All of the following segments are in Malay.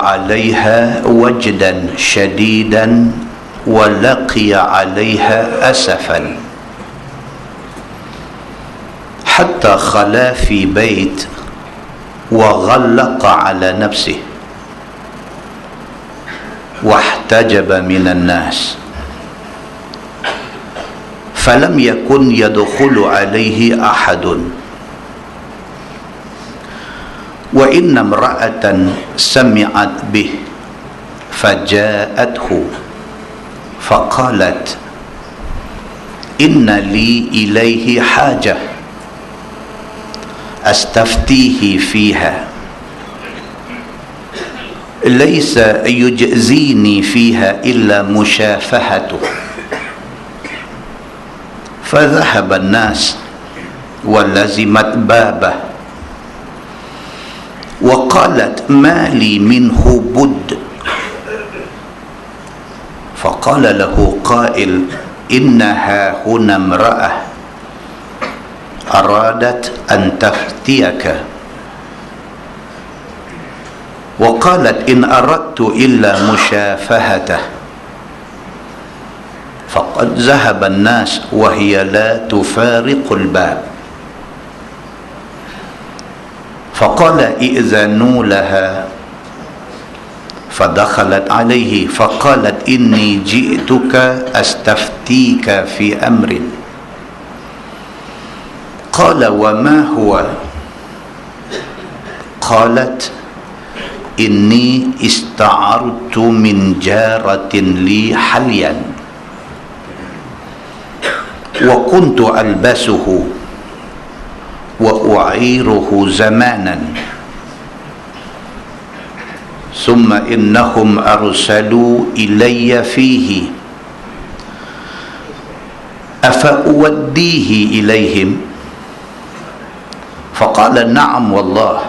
عليها وجدا شديدا ولقي عليها أسفا حتى خلا في بيت وغلق على نفسه واحتجب من الناس فلم يكن يدخل عليه أحد وإن امرأة سمعت به فجاءته فقالت إن لي إليه حاجة أستفتيه فيها ليس يجزيني فيها إلا مشافهته فذهب الناس ولزمت بابه وقالت ما لي منه بد فقال له قائل إنها هنا امرأة أرادت أن تفتيك وقالت إن أردت إلا مشافهته فقد ذهب الناس وهي لا تفارق الباب فقال ائذنوا لها فدخلت عليه فقالت إني جئتك أستفتيك في أمر قال وما هو قالت إني استعرت من جارة لي حليا وكنت ألبسه وأعيره زمانا ثم إنهم أرسلوا إلي فيه أفأوديه إليهم فقال نعم والله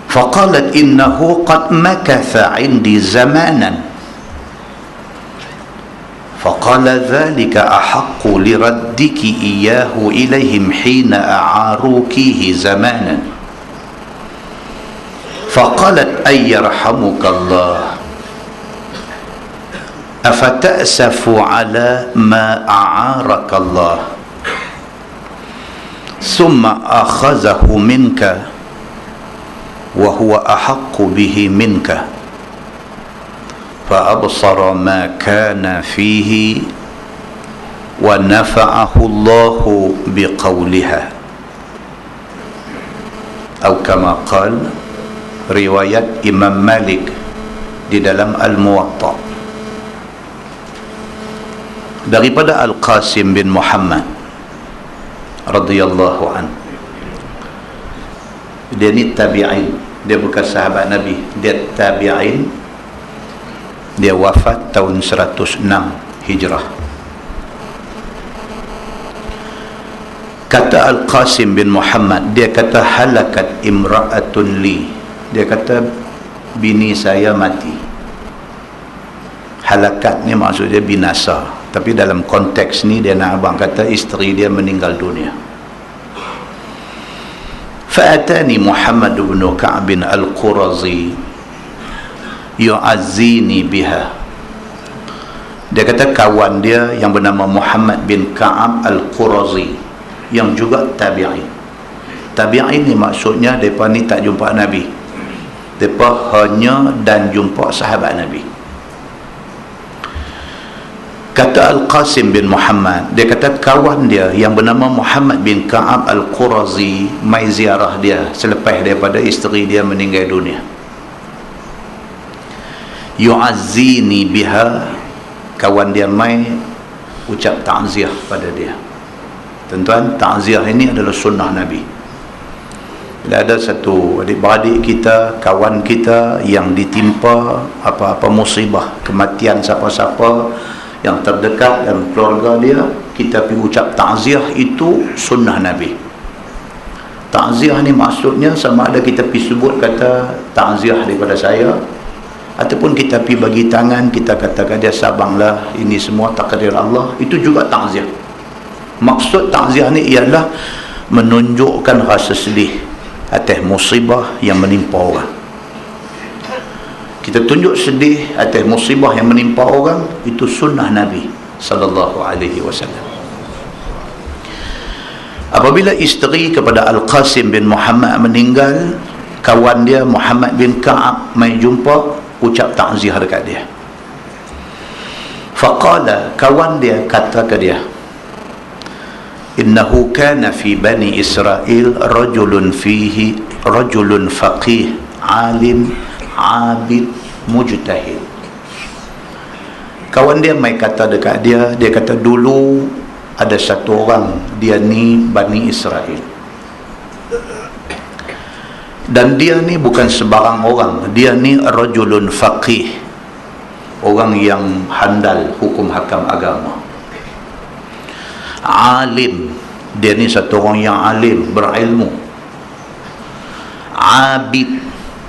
فقالت إنه قد مكث عندي زمانا فقال ذلك أحق لردك إياه إليهم حين أعاروكيه زمانا فقالت أي يرحمك الله أفتأسف على ما أعارك الله ثم أخذه منك وهو أحق به منك فأبصر ما كان فيه ونفعه الله بقولها أو كما قال riwayat Imam Malik di dalam Al-Muwatta daripada Al-Qasim bin Muhammad radhiyallahu anhu. Dia ni tabi'in, dia bukan sahabat Nabi, dia tabi'in. Dia wafat tahun 106 Hijrah. Kata Al-Qasim bin Muhammad, dia kata halakat imra'atun li, dia kata bini saya mati. Halakat ni maksudnya binasa, tapi dalam konteks ni dia nak abang kata isteri dia meninggal dunia. Fa'atani Muhammad bin Ka'b al-Qurazi yu'azzini biha. Dia kata kawan dia yang bernama Muhammad bin Ka'ab al-Qurazi yang juga tabi'in. Tabi'in ni maksudnya mereka ni tak jumpa Nabi, mereka hanya dan jumpa sahabat Nabi. Kata Al-Qasim bin Muhammad, dia kata kawan dia yang bernama Muhammad bin Ka'ab al-Qurazi mai ziarah dia selepas daripada isteri dia meninggal dunia. Yu'azzini biha, kawan dia mai ucap ta'ziah pada dia. Tuan-tuan, ta'ziah ini adalah sunnah Nabi. Bila ada satu adik-beradik kita, kawan kita yang ditimpa apa-apa musibah, kematian siapa-siapa yang terdekat dalam keluarga dia, kita pergi ucap ta'ziah, itu sunnah Nabi. Ta'ziah ni maksudnya sama ada kita pergi sebut kata ta'ziah daripada saya, ataupun kita pergi bagi tangan, kita katakan dia sabanglah, ini semua takdir Allah, itu juga ta'ziah. Maksud ta'ziah ni ialah menunjukkan rasa sedih atas musibah yang menimpa orang. kita tunjuk sedih atas musibah yang menimpa orang, itu sunnah Nabi sallallahu alaihi wasallam. Apabila isteri kepada Al-Qasim bin Muhammad meninggal, kawan dia Muhammad bin Ka'ab mai jumpa, ucap takziah dekat dia. Faqala, kawan dia kata ke dia, innahu kana fi bani Israel rajulun faqih alim abid mujtahid. Kawan dia mai kata dekat dia, dia kata dulu ada satu orang, dia ni Bani Israel, dan dia ni bukan sebarang orang, dia ni rajulun faqih, orang yang handal hukum hakam agama. Alim, dia ni satu orang yang alim, berilmu. Abid,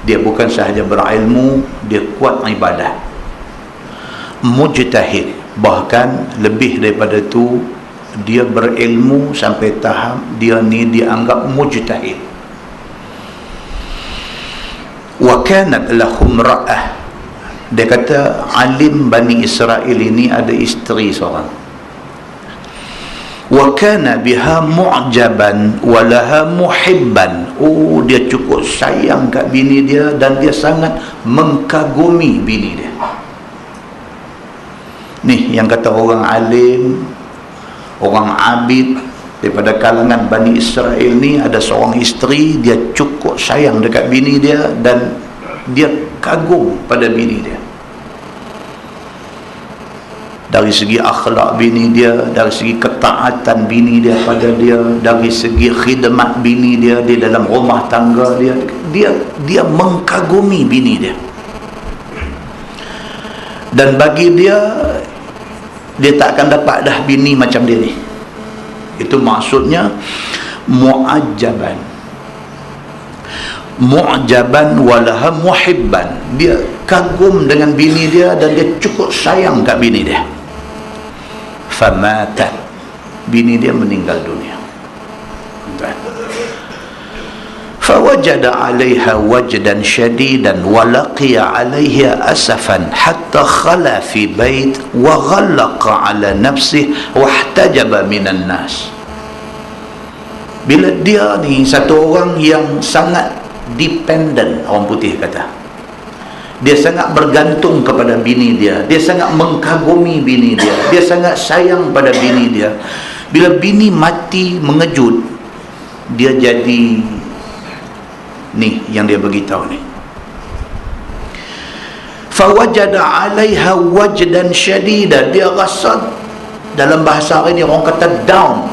dia bukan sahaja berilmu, dia kuat ibadah. Mujtahid, bahkan lebih daripada tu, dia berilmu sampai tahap dia ni dianggap mujtahid. Wa kanat lahum ra'ah, dia kata alim Bani Israel ini ada isteri seorang. Wa kana biha mu'jaban wa laha muhibban, dia cukup sayang kat bini dia dan dia sangat mengkagumi bini dia. Ni yang kata orang alim, orang abid daripada kalangan Bani Israel ni, ada seorang isteri, dia cukup sayang dekat bini dia dan dia kagum pada bini dia. Dari segi akhlak bini dia, dari segi ketaatan bini dia pada dia, dari segi khidmat bini dia di dalam rumah tangga dia, dia mengkagumi bini dia. Dan bagi dia tak akan dapat dah bini macam dia ni. Itu maksudnya mu'ajjaban walaha muhibban, dia kagum dengan bini dia dan dia cukup sayang kat bini dia. Famatat, bini dia meninggal dunia. فوجد عليها وجدا شديدا ولقي عليها أسفا حتى خلا في بيت وغلق على نفسه واحتجب من الناس. Bila dia ni satu orang yang sangat dependent, orang putih kata, dia sangat bergantung kepada bini dia, dia sangat mengkagumi bini dia, dia sangat sayang pada bini dia. Bila bini mati mengejut, dia jadi ni yang dia beritahu ni, fawajada 'alaiha wajdan syadida, dia rasa, dalam bahasa hari ni orang kata down,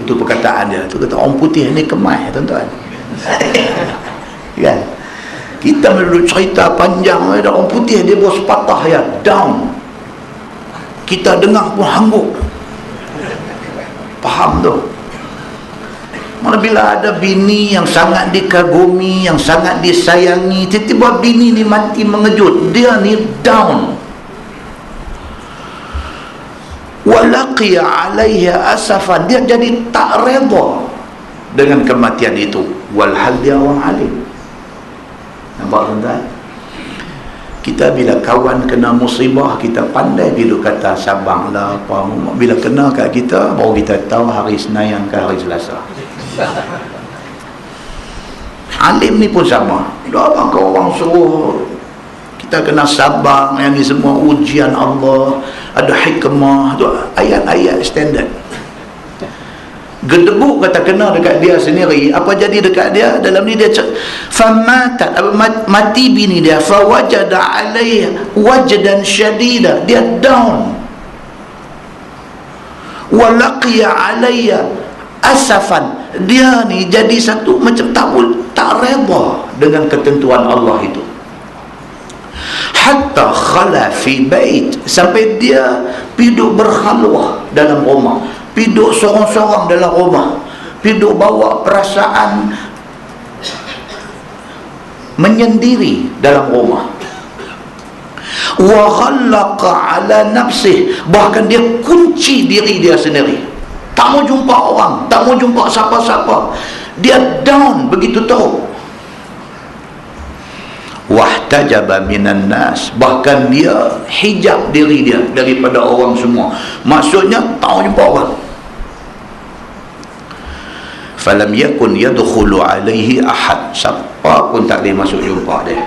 itu perkataan dia tu, kata orang putih ni kemai tuan-tuan. Kan kita menurut cerita panjang, ada orang putih dia bos patah ya, down, kita dengar pun hangguk. Faham tu? Mana bila ada bini yang sangat dikagumi, yang sangat disayangi, tiba-tiba bini ni mati mengejut, dia ni down. Walaqiya 'alaiha asafan, dia jadi tak redha dengan kematian itu, walhal dia orang alim. Nampak tuan-tuan? Kita bila kawan kena musibah, kita pandai bila kata sabarlah apa, bila kena kat kita baru kita tahu hari Senayan ke hari Selasa. Alim ni pun sama. Bila abang kau orang suruh kita kena sabar, yang ni semua ujian Allah, ada hikmah tu, ayat-ayat standard. Gedebuk kata kena dekat dia sendiri, apa jadi dekat dia? Dalam ni dia famatat, mati bini dia, fawajada 'alaiha wajdan syadida, dia down, walaqiya 'alaiha asafan, dia ni jadi satu macam tak reda dengan ketentuan Allah itu. Hatta khala fi bait, sampai dia piduk berkhalwah dalam rumah, piduk sorang-sorang dalam rumah, piduk bawa perasaan menyendiri dalam rumah. Wa ghallaqa ala nafsih, bahkan dia kunci diri dia sendiri, tak mau jumpa orang, tak mau jumpa siapa-siapa, dia down begitu tahu. wahtajaba minan nas, bahkan dia hijab diri dia daripada orang semua, maksudnya tak jumpa orang. Falam yakun yadkhulu alaihi ahad, siapa pun tak boleh masuk jumpa dia.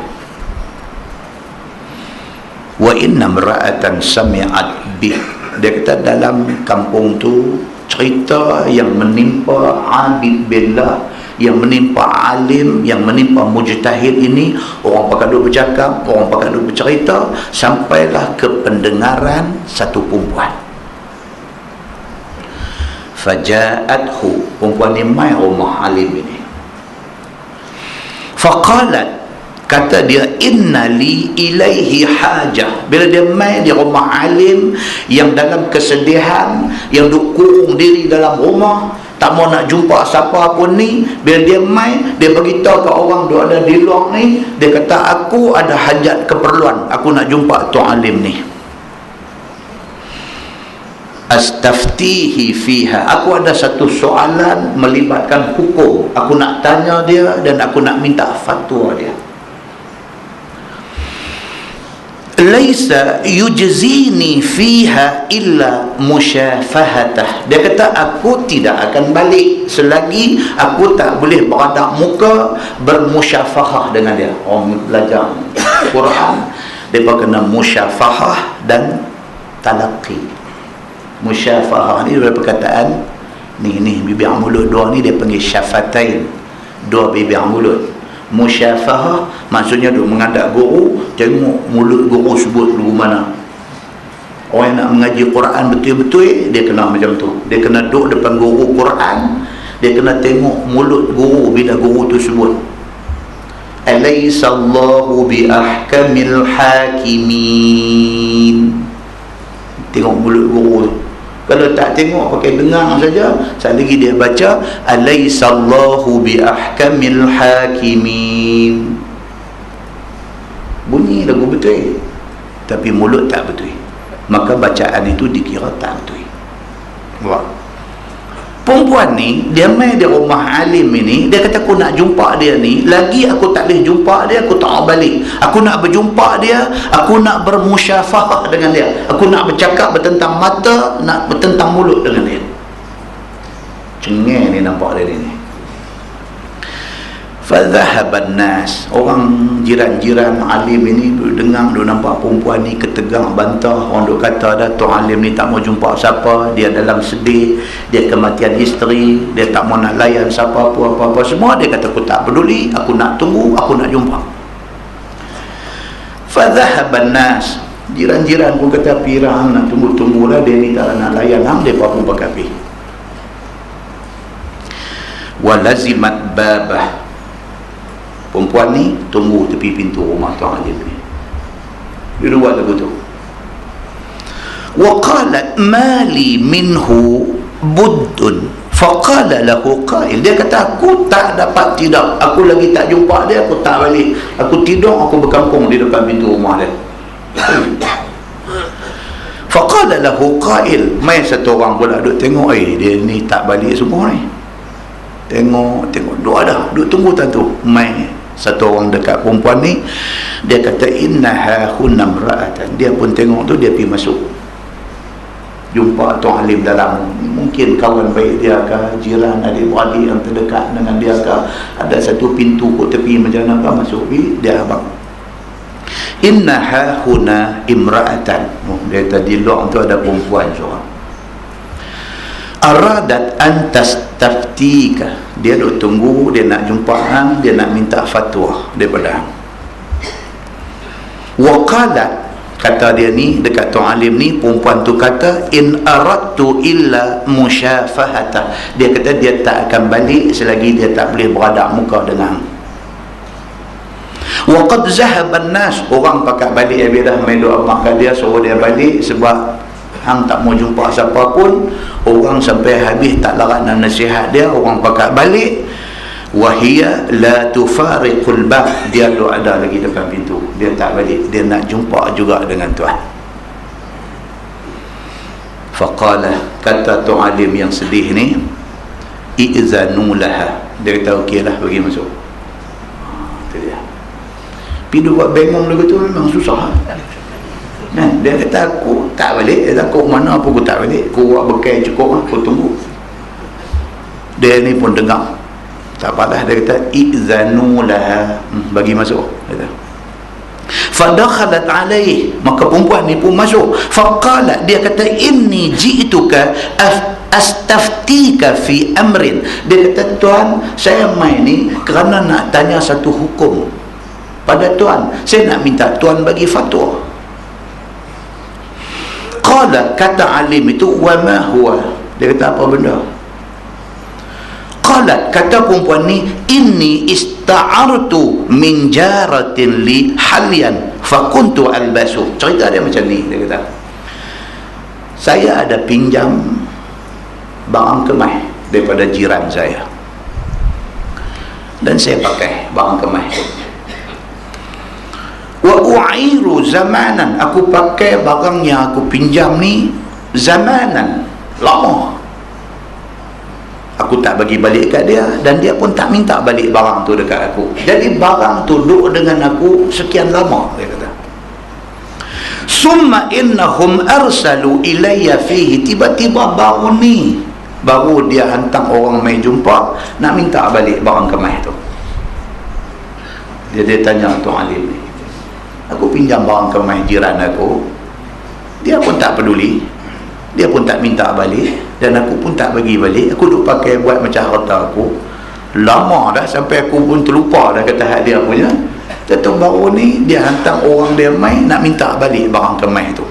Wa inna imra'atan sami'at bih, dia kata dalam kampung tu cerita yang menimpa abid billah, yang menimpa alim, yang menimpa mujtahid ini, orang pakai duk bercakap, orang pakai duk bercerita, sampailah ke pendengaran satu perempuan. Faja'athu, perempuan ni mai rumah alim ini. Faqalat, kata dia, inna li ilaihi hajah. Bila dia mai di rumah alim yang dalam kesedihan, yang duk kurung diri dalam rumah, tak mau nak jumpa siapa pun ni, bila dia mai, dia beritahu ke orang duk ada di luar ni, dia kata, aku ada hajat keperluan, aku nak jumpa tu alim ni. Astaftihi fiha, aku ada satu soalan melibatkan hukum, aku nak tanya dia dan aku nak minta fatwa dia. Laisa yujzini fiha illa musyafahatah, dia kata aku tidak akan balik selagi aku tak boleh beradak muka bermusyafahah dengan dia. Orang belajar Quran mereka kena musyafahah dan talaqi. Musyafahah ni daripada perkataan ni bibir mulut dua ni dia panggil syafatain, dua bibir mulut. Musyafahah maksudnya duk menghadap guru, tengok mulut guru sebut dulu mana. Orang yang nak mengaji Quran betul-betul, dia kena macam tu, dia kena duduk depan guru Quran, dia kena tengok mulut guru bila guru tu sebut. Alaisallahu bi ahkamil hakimin, tengok mulut guru tu. Kalau tak tengok, pakai dengar saja, sekali lagi dia baca alaisallahu bi ahkamil hakimin, bunyi lagu betul tapi mulut tak betul, maka bacaan itu dikira tak betul. Wah. Perempuan ni dia mai di rumah alim ini, dia kata aku nak jumpa dia ni, lagi aku tak boleh jumpa dia, aku tak balik, aku nak berjumpa dia, aku nak bermusyafahah dengan dia, aku nak bercakap bertentang mata, nak bertentang mulut dengan dia. Cengeng ni nampak dia ni. Fadhahaban nas, orang jiran-jiran alim ini duk dengar, duk nampak perempuan ni ketegang bantah, orang duk kata dah tu alim ni tak mau jumpa siapa, dia dalam sedih, dia kematian isteri, dia tak mau nak layan siapa apa-apa semua, dia kata aku tak peduli, aku nak tunggu, aku nak jumpa. Fadhahaban nas, jiran-jiran pun kata pirang nak tunggu-tunggulah, dia ni tak nak layan hang, dia pun pakai pi. Walazimat babah, perempuan ni tunggu tepi pintu rumah tuan alim ni. Dia buat lagu tu. Wa qalat mali minhu buddun faqala lahu qail, dia kata aku tak dapat tidur, aku lagi tak jumpa dia, aku tak balik, aku tidur, aku berkampung di depan pintu rumah dia. Faqala lahu qail, mai satu orang pula duk tengok, dia ni tak balik semua ni, tengok duk ada, duk tunggu tentu. Mai satu orang dekat perempuan ni, dia kata innaha hunam ra'atan, dia pun tengok tu, dia pergi masuk jumpa tuan alim dalam, mungkin kawan baik dia ke, jiran, adik-beradik yang terdekat dengan dia ke, ada satu pintu kat tepi macam mana ke, masuk pergi, dia abang innaha huna imra'atan, dia kata di luar tu ada perempuan seorang, aradat antas taftika, dia duk tunggu, dia nak jumpa hang, dia nak minta fatwa daripada hang. Waqalat, kata dia ni dekat tuan alim ni, perempuan tu kata in aradtu illa musyafahata, dia kata dia tak akan balik selagi dia tak boleh beradak muka dengan hang. Wa qad zahaba an-nas, orang pakat balik dia dah mai doa mak dia suruh dia balik sebab hang tak mau jumpa siapa pun. Orang sampai habis tak larat nak nasihat dia, orang pakat balik. Wahia la tufariqul bab, dia tu ada lagi depan pintu, dia tak balik, dia nak jumpa juga dengan Tuhan. Faqala, kata tu alim yang sedih ni, i'zanu laha, dia kata okeylah bagi masuk. Itu dia. Pergi buat bengong lagu tu memang susah. Dia kata aku tak balik. Dia kata aku mana apa aku tak balik. Aku buat bekal cukup, aku tunggu. Dia ni pun dengar. Tak apalah, dia kata izanu laha, bagi masuk. Kata fadakhalat alaih, maka perempuan ni pun masuk. Faqalat, dia kata inni ji'tuka astaftika fi amrin. Dia kata tuan, saya mai ni kerana nak tanya satu hukum pada tuan. Saya nak minta tuan bagi fatwa. Qala, kata alim itu, wa ma huwa. Dia kata apa benda? Qalat, kata perempuan ni, inni ista'artu min jaratin li halian fakuntu albasu. Cerita dia macam ni. Dia kata, saya ada pinjam barang kemah daripada jiran saya dan saya pakai barang kemah itu. Wa u'iru zamanan, aku pakai barang yang aku pinjam ni zamanan, lama. Aku tak bagi balik kat dia dan dia pun tak minta balik barang tu dekat aku. Jadi barang tu duduk dengan aku sekian lama, dia kata. Summa innahum arsalu ilayya fihi, tiba-tiba baru dia hantar orang mai jumpa nak minta balik barang kemah tu. Dia tanya tu alim ni, aku pinjam barang kemah jiran aku, dia pun tak peduli, dia pun tak minta balik dan aku pun tak bagi balik. Aku duk pakai buat macam harta aku lama dah, sampai aku pun terlupa dah kata hak dia punya. Tentu baru ni dia hantar orang dia mai nak minta balik barang kemah tu.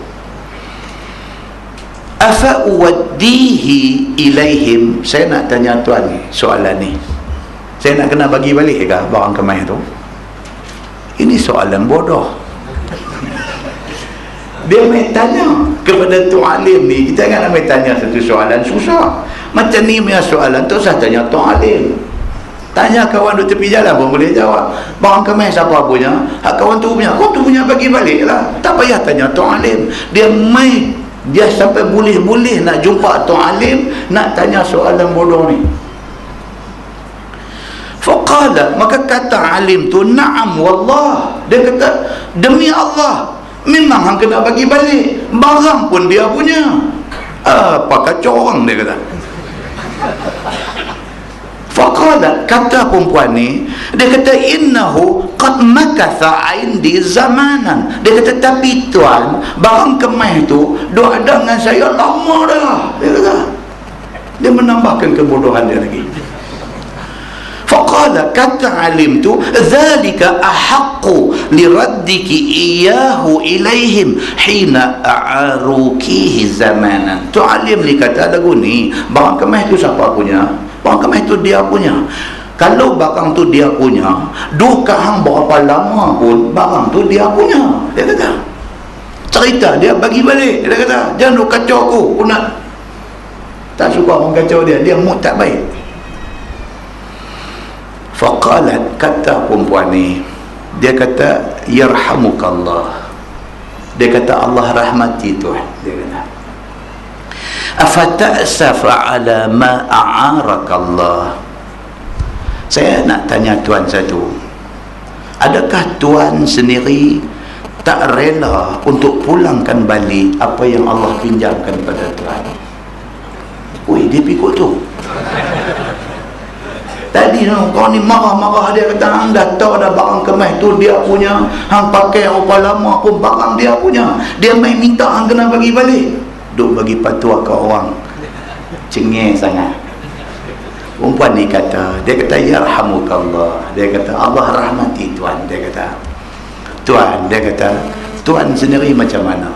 Afa uwaddihi ilaihim, saya nak tanya tuan ni soalan ni, saya nak kena bagi balik ke barang kemah tu? Ini soalan bodoh. Dia main tanya kepada tu alim ni. Kita jangan main tanya satu soalan susah macam ni punya soalan tu. Saya tanya tu alim, tanya kawan di tepi jalan pun boleh jawab. Barang kemah siapa punya? Hak kawan tu punya, kau tu punya bagi balik lah. Tak payah tanya tu alim. Dia main, dia sampai boleh-boleh nak jumpa tu alim, nak tanya soalan bodoh ni. Faqala, maka kata alim tu, na'am wallah. Dia kata, demi Allah, memang hang kena bagi balik. Barang pun dia punya. Apa kacau orang, dia kata. Faqala, kata perempuan ni, dia kata innahu qad makatha indi zamanan. Dia kata tapi tuan, barang kemah tu duk ada dengan saya lama dah. Dia kata, dia menambahkan kebodohan dia lagi. Faqala, kata alim tu, zalika ahaqqu liraddiki iyahu ilaihim hina a'arukihi zamanan. Tu alim ni kata lagu ni, barang kemah tu siapa punya? Barang kemah tu dia punya. Kalau barang tu dia punya, duk hang berapa lama pun barang tu dia punya. Dia kata, cerita dia bagi balik. Dia kata, jangan duk kacau aku nak. Tak suka orang kacau dia, dia mood tak baik. Faqalat, kata perempuan ni, dia kata yarhamukallah, dia kata Allah rahmati Tuhan. Dia kata afata'safa ala ma a'arakallah. Saya nak tanya tuan satu, adakah tuan sendiri tak rela untuk pulangkan balik apa yang Allah pinjamkan pada tuan? Ui, dia pikul tu. Tadi kau ni marah-marah, dia kata hang dah tahu dah barang kemah tu dia punya, hang pakai berapa lama pun barang dia punya, dia main minta hang kena bagi balik. Duk bagi patwa ke orang, cengeng sangat. Perempuan ni kata, dia kata yarhamukallah, dia kata Allah rahmati tuan. Dia kata tuan, dia kata tuan sendiri macam mana?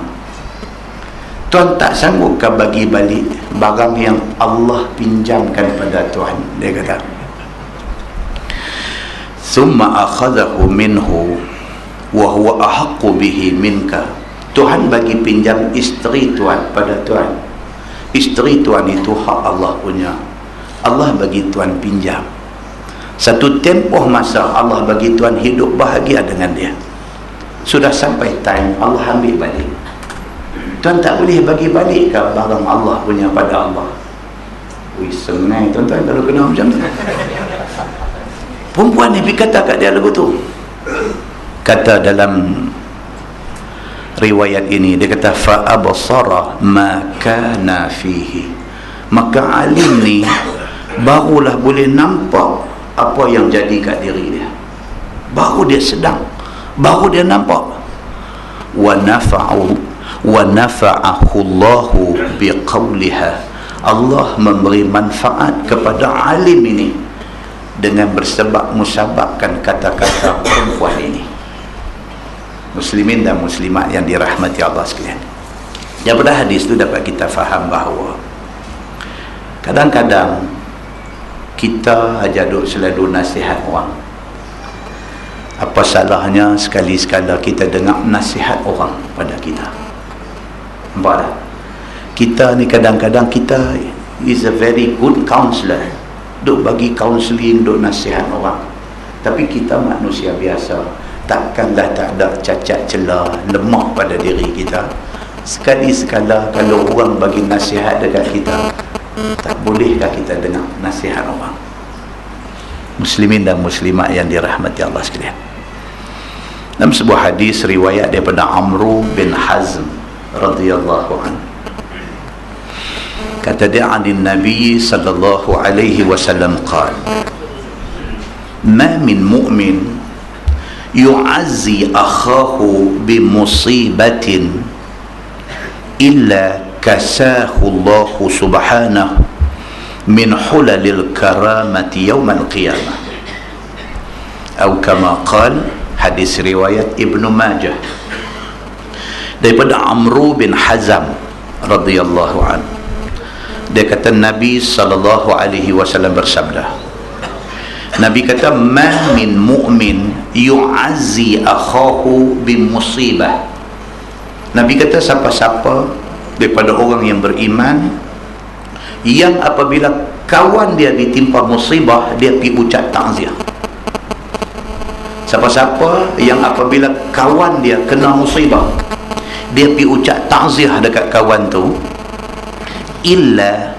Tuan tak sanggup ke bagi balik barang yang Allah pinjamkan pada tuan? Dia kata summa akhadahu minhu wa huwa ahaqqu bihi minka. Tuhan bagi pinjam isteri tuan pada tuan. Isteri tuan itu hak Allah punya. Allah bagi tuan pinjam. Satu tempoh masa Allah bagi tuan hidup bahagia dengan dia. Sudah sampai time Allah ambil balik. Tuan tak boleh bagi balik ke barang Allah punya pada Allah? Wih, senang tuan-tuan kalau kena macam tu. Perempuan ni pergi kata kat dia lagu tu, Kata dalam riwayat ini, dia kata fa absara ma kana fihi, maka alim ni barulah boleh nampak apa yang jadi kat diri dia, baru dia sedang, baru dia nampak. Wa nafa'ahu Allahu biqauliha, Allah memberi manfaat kepada alim ini dengan musabakkan kata-kata perempuan ini. Muslimin dan muslimat yang dirahmati Allah sekalian, daripada hadis itu dapat kita faham bahawa kadang-kadang kita aja duk selalu nasihat orang. Apa salahnya sekali-sekala kita dengar nasihat orang pada kita? Nampak tak? Kita ni kadang-kadang kita is a very good counselor, duk bagi counselling, duk nasihat orang, tapi kita manusia biasa, takkanlah tak ada cacat celah, lemah pada diri kita. Sekali-sekala kalau orang bagi nasihat dekat kita, tak bolehkah kita dengar nasihat orang? Muslimin dan muslimat yang dirahmati Allah sekalian, dalam sebuah hadis riwayat daripada Amru bin Hazm radhiyallahu anhu, kata dia, anin Nabi sallallahu alaihi wasallam qala, ma min mu'min yu'azzi akhahu bimusibatin illa kasahu Allah subhanahu min hulalil karamati yawmal qiyamah, atau kama qala, hadis riwayat Ibnu Majah daripada Amru bin Hazam radhiyallahu anhu. Dia kata Nabi sallallahu alaihi wasallam bersabda, Nabi kata, ma min mu'min yu'azzi akhahu bimusibah. Nabi kata siapa-siapa daripada orang yang beriman yang apabila kawan dia ditimpa musibah, dia pergi ucap takziah. Siapa-siapa yang apabila kawan dia kena musibah, dia pergi ucap takziah dekat kawan tu, illa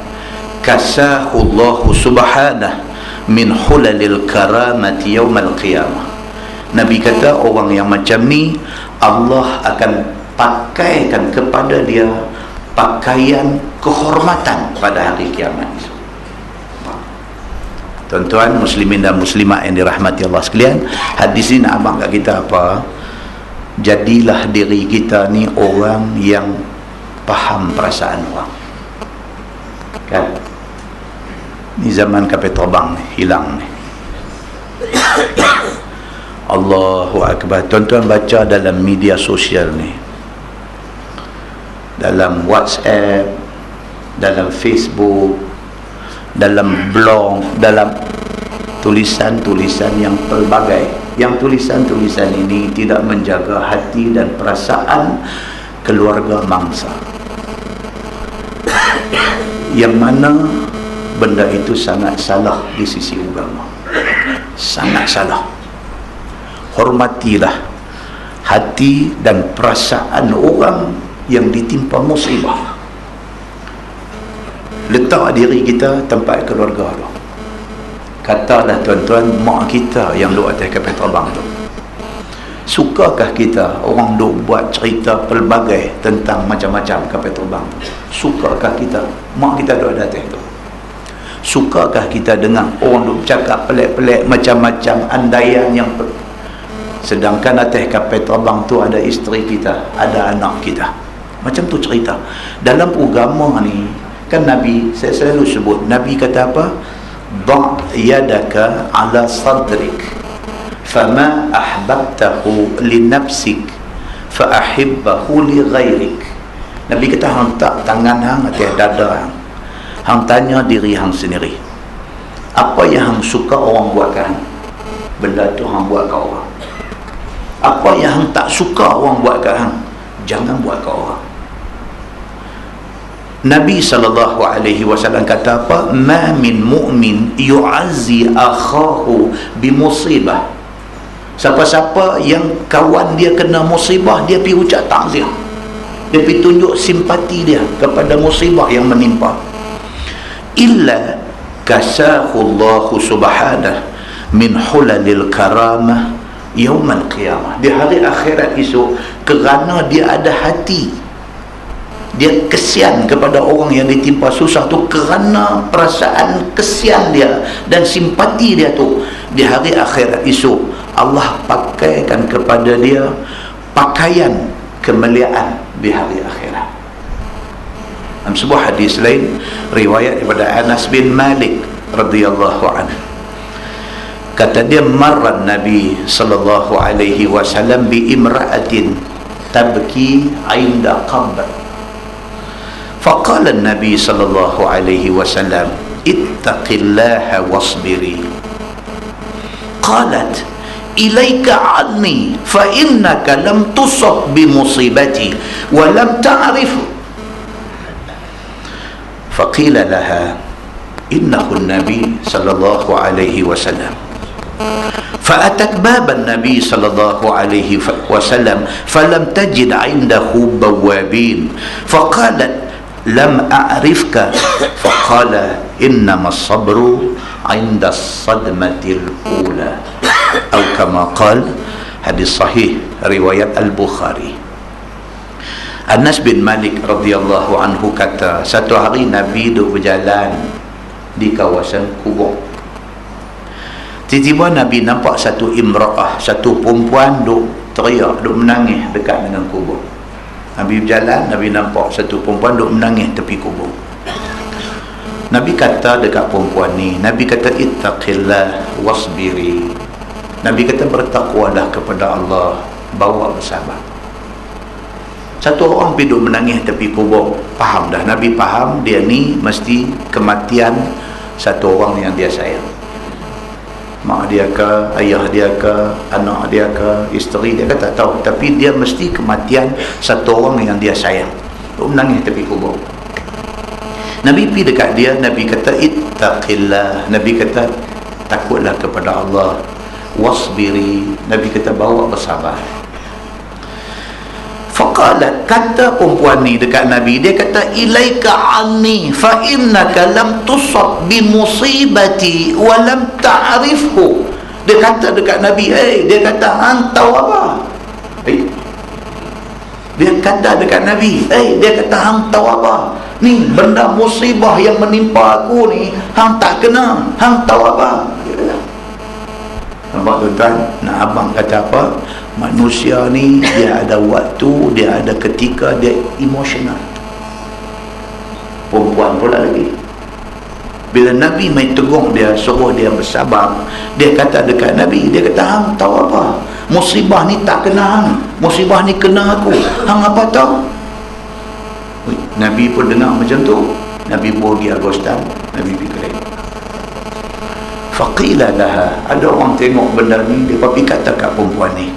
kasahu Allah subhanahu min hulalil karamati yawmal qiyamah. Nabi kata orang yang macam ni Allah akan pakaikan kepada dia pakaian kehormatan pada hari kiamat. Tuan-tuan muslimin dan muslimat yang dirahmati Allah sekalian, hadis ini nak abang kat kita apa? Jadilah diri kita ni orang yang faham perasaan orang, kan? Ni zaman kapal terbang ni, hilang ni. Allahu Akbar. Tuan-tuan baca dalam media sosial ni, dalam WhatsApp, dalam Facebook, dalam blog, dalam tulisan-tulisan yang pelbagai, yang tulisan-tulisan ini tidak menjaga hati dan perasaan keluarga mangsa, yang mana benda itu sangat salah di sisi agama, sangat salah. Hormatilah hati dan perasaan orang yang ditimpa musibah. Letak diri kita tempat keluarga tu. Katalah tuan-tuan, mak kita yang duduk atas kapal terbang tu, sukakah kita orang duk buat cerita pelbagai tentang macam-macam kapal terbang tu? Sukakah kita mak kita duduk atas tu? Sukakah kita dengar orang duk cakap pelik-pelik macam-macam andaian yang sedangkan atas kapal terbang tu ada isteri kita, ada anak kita? Macam tu cerita. Dalam agama ni kan Nabi, saya selalu sebut, Nabi kata apa? Da' yadaka ala sadrik fama ahbabtahu li nafsik fa ahibbahu li ghairik. Nabi kata, hang tak tangan hang atas dada hang, hang tanya diri hang sendiri, apa yang hang suka orang buat ke hang, benda tu hang buat ke orang. Apa yang hang tak suka orang buat ke hang, jangan buat ke orang. Nabi SAW kata apa? Ma min mu'min yu'azzi akhahu bimusibah. Siapa-siapa yang kawan dia kena musibah, dia pergi ucap takziah, dia pergi tunjuk simpati dia kepada musibah yang menimpa. Illa kasahu Allah subhanahu min hulalil karamah Yaumul Qiyamah, di hari akhirat esok, kerana dia ada hati, dia kesian kepada orang yang ditimpa susah tu, kerana perasaan kesian dia dan simpati dia tu, di hari akhirat esok Allah pakaikan kepada dia pakaian kemuliaan di hari akhirat. Dalam sebuah hadis lain, riwayat daripada Anas bin Malik radhiyallahu anhu, kata dia, marra Nabi sallallahu alaihi wasallam bi imra'atin tabki 'inda qabr, faqala Nabi sallallahu alaihi wasallam, ittaqillaha wasbiri. Qalat, ilaika anni fa innaka lam tusab bi musibati wa lam ta'rifu. Faqila laha, innahu an-nabi sallallahu alaihi wasallam. فأتت باب النبي صلى الله عليه وسلم فلم تجد عنده بوابين فقالت لم أعرفك فقال إنما الصبر عند الصدمة الأولى أو كما قال. Hadis sahih riwayat Al-Bukhari. Anas bin Malik radhiyallahu anhu kata, satu hari Nabi duduk berjalan di kawasan kubur. Tiba-tiba Nabi nampak satu imra'ah, satu perempuan duk teriak, duk menangis dekat dengan kubur. Nabi berjalan, Nabi nampak satu perempuan duk menangis tepi kubur. Nabi kata dekat perempuan ni, Nabi kata, ittaqillah wasbiri. Nabi kata, bertakwalah kepada Allah, bawa bersabar. Satu orang pergi duk menangis tepi kubur, faham dah, Nabi faham dia ni mesti kematian satu orang yang dia sayang. Mak dia ke, ayah dia ke, anak dia ke, isteri dia ke, tak tahu, tapi dia mesti kematian satu orang yang dia sayang. Duk menangis tepi kubur. Nabi pergi dekat dia, Nabi kata, ittaqillah. Nabi kata, takutlah kepada Allah. Wasbiri. Nabi kata, bawa bersabar. Faqalat, kata perempuan ni dekat Nabi, dia kata, ilaika anni fa innaka lam tusab bi musibati wa lam ta'rifhu. Dia kata dekat Nabi, dia kata, hang tahu apa? Dia kata dekat Nabi, dia kata, hang tahu apa? Ni benda musibah yang menimpa aku ni, hang tak kena, hang tahu apa? Nampak tuan-tuan, nak abang kata apa? Manusia ni dia ada waktu, dia ada ketika dia emosional. Perempuan pula lagi, bila Nabi main tegur dia, suruh dia bersabar, dia kata dekat Nabi, dia kata, hang tahu apa? Musibah ni tak kena hang, musibah ni kena aku, hang apa tahu? Nabi pun dengar macam tu. Nabi pergi Agostan, Nabi pergi ke lain. Faqila laha, ada orang tengok benda ni, dia pergi kata kat perempuan ni,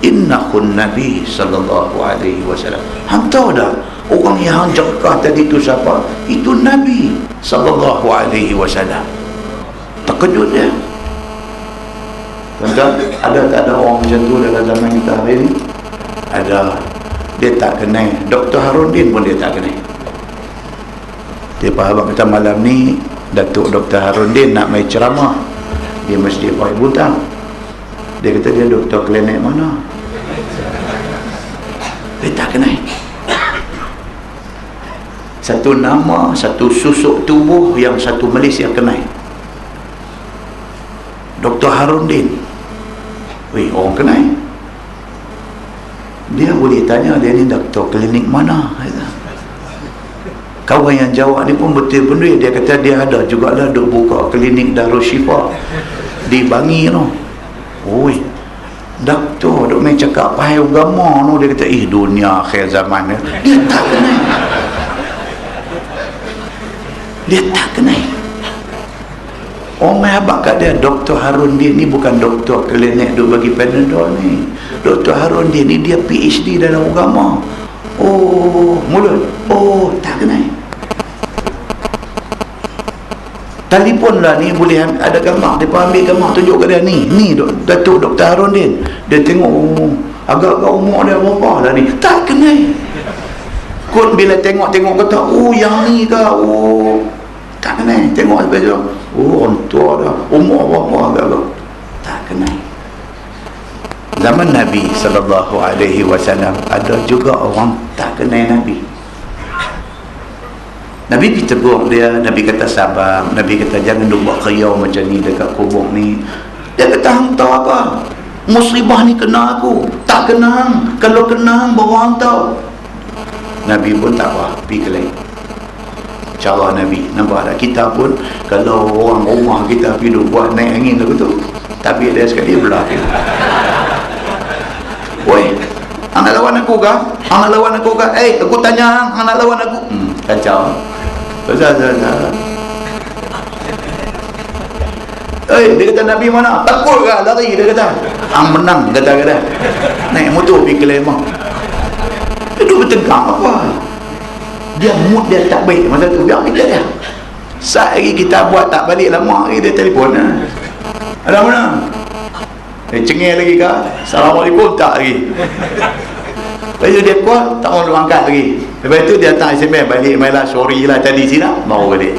innahun Nabi sallallahu alaihi wasallam. Hang tahu dah orang yang hang jerkah tadi tu siapa? Itu Nabi sallallahu alaihi wasallam. Terkejut dia. Tuan-tuan, ada tak ada orang macam tu dalam zaman kita hari ni? Ada. Dia tak kenal. Dr. Harundin pun dia tak kenal. Dia faham kata malam ni Datuk Dr. Harundin nak main ceramah di Masjid Wahid Butang. Dia kata dia doktor klinik mana? Dia tak kenal. Satu nama, satu susuk tubuh yang satu Malaysia kenal, Dr. Harundin. Weh, orang kenal. Dia boleh tanya dia ni doktor klinik mana? Kawan yang jawab ni pun betul benar. Dia kata dia ada jugalah duk buka klinik Darul Syifa di Bangi tu. Oi, doktor duk main cakap pahai agama tu. Dia kata, dunia akhir zaman ni. Dia tak kenal. Dia tak kenal. Orang main habak kat dia, Dr. Harundin ni bukan doktor klinik duk bagi Panadol ni. Dr. Harundin ni dia PhD dalam agama. Oh, mulut. Oh, tak kenal. Telefon lah ni, boleh ada gambar, dia ambil gambar tunjuk kat dia, ni Datuk Dr. Harundin. Dia tengok, agak-agak umur dia berapa lah ni, tak kenal. Kot bila tengok kata, yang ni ke, tak kenal. Tengok sampai tu, orang tua dah, umur berapa agak-agak, tak kenal. Zaman Nabi SAW ada juga orang tak kenal Nabi. Nabi pergi tegur dia, Nabi kata sabar, Nabi kata jangan duk buat khayal macam ni dekat kubur ni. Dia kata hang tahu apa? Musibah ni kena aku. Tak kena hang. Kalau kena hang baru hang tahu. Nabi pun tak apa, pergi ke lain. Cara Nabi, nampak tak? Kita pun kalau orang rumah kita pergi duk buat naik angin lagu tu, tapi dia sekali belah dia. Woi, hang nak lawan aku ke? Hang nak lawan aku ke? Aku tanya hang nak lawan aku? Kacau. Dia kata Nabi mana? Takut ke? Lari, dia kata. Hang menang, kata-kata. Naik motor pergi ke Lembang. Dia bertengkar apa? Dia mood dia tak baik masa tu, biar kita dia. Saat lagi kita buat tak balik lama lagi dia telefon. Ada mana? Cengeng lagi ke? Assalamualaikum tak lagi. Lepas tu dia call, tak mahu angkat lagi. Lepas tu dia datang SMS balik, mainlah sorry lah tadi sini, baru balik.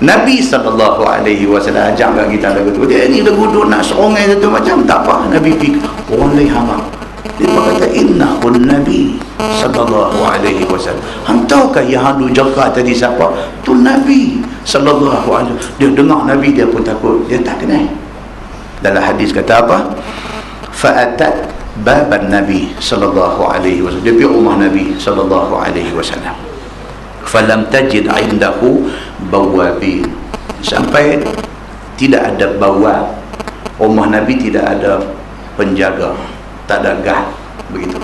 Nabi SAW ajak kat kita lagu tu. Dia ni lagu tu nak serongai satu macam, tak apa. Nabi fikir, orang lain haram. Dia kata, innahun Nabi SAW. Hang tahukah yang handu jaga tadi siapa? Tu Nabi SAW. Dia dengar Nabi, dia pun takut. Dia tak kenal. Dalam hadis kata apa? Fa'atat baban Nabi SAW. Dia pergi rumah Nabi SAW. Falam tajid indahu bawabin. Sampai tidak ada bawab. Rumah Nabi tidak ada penjaga, tak ada guard, begitu.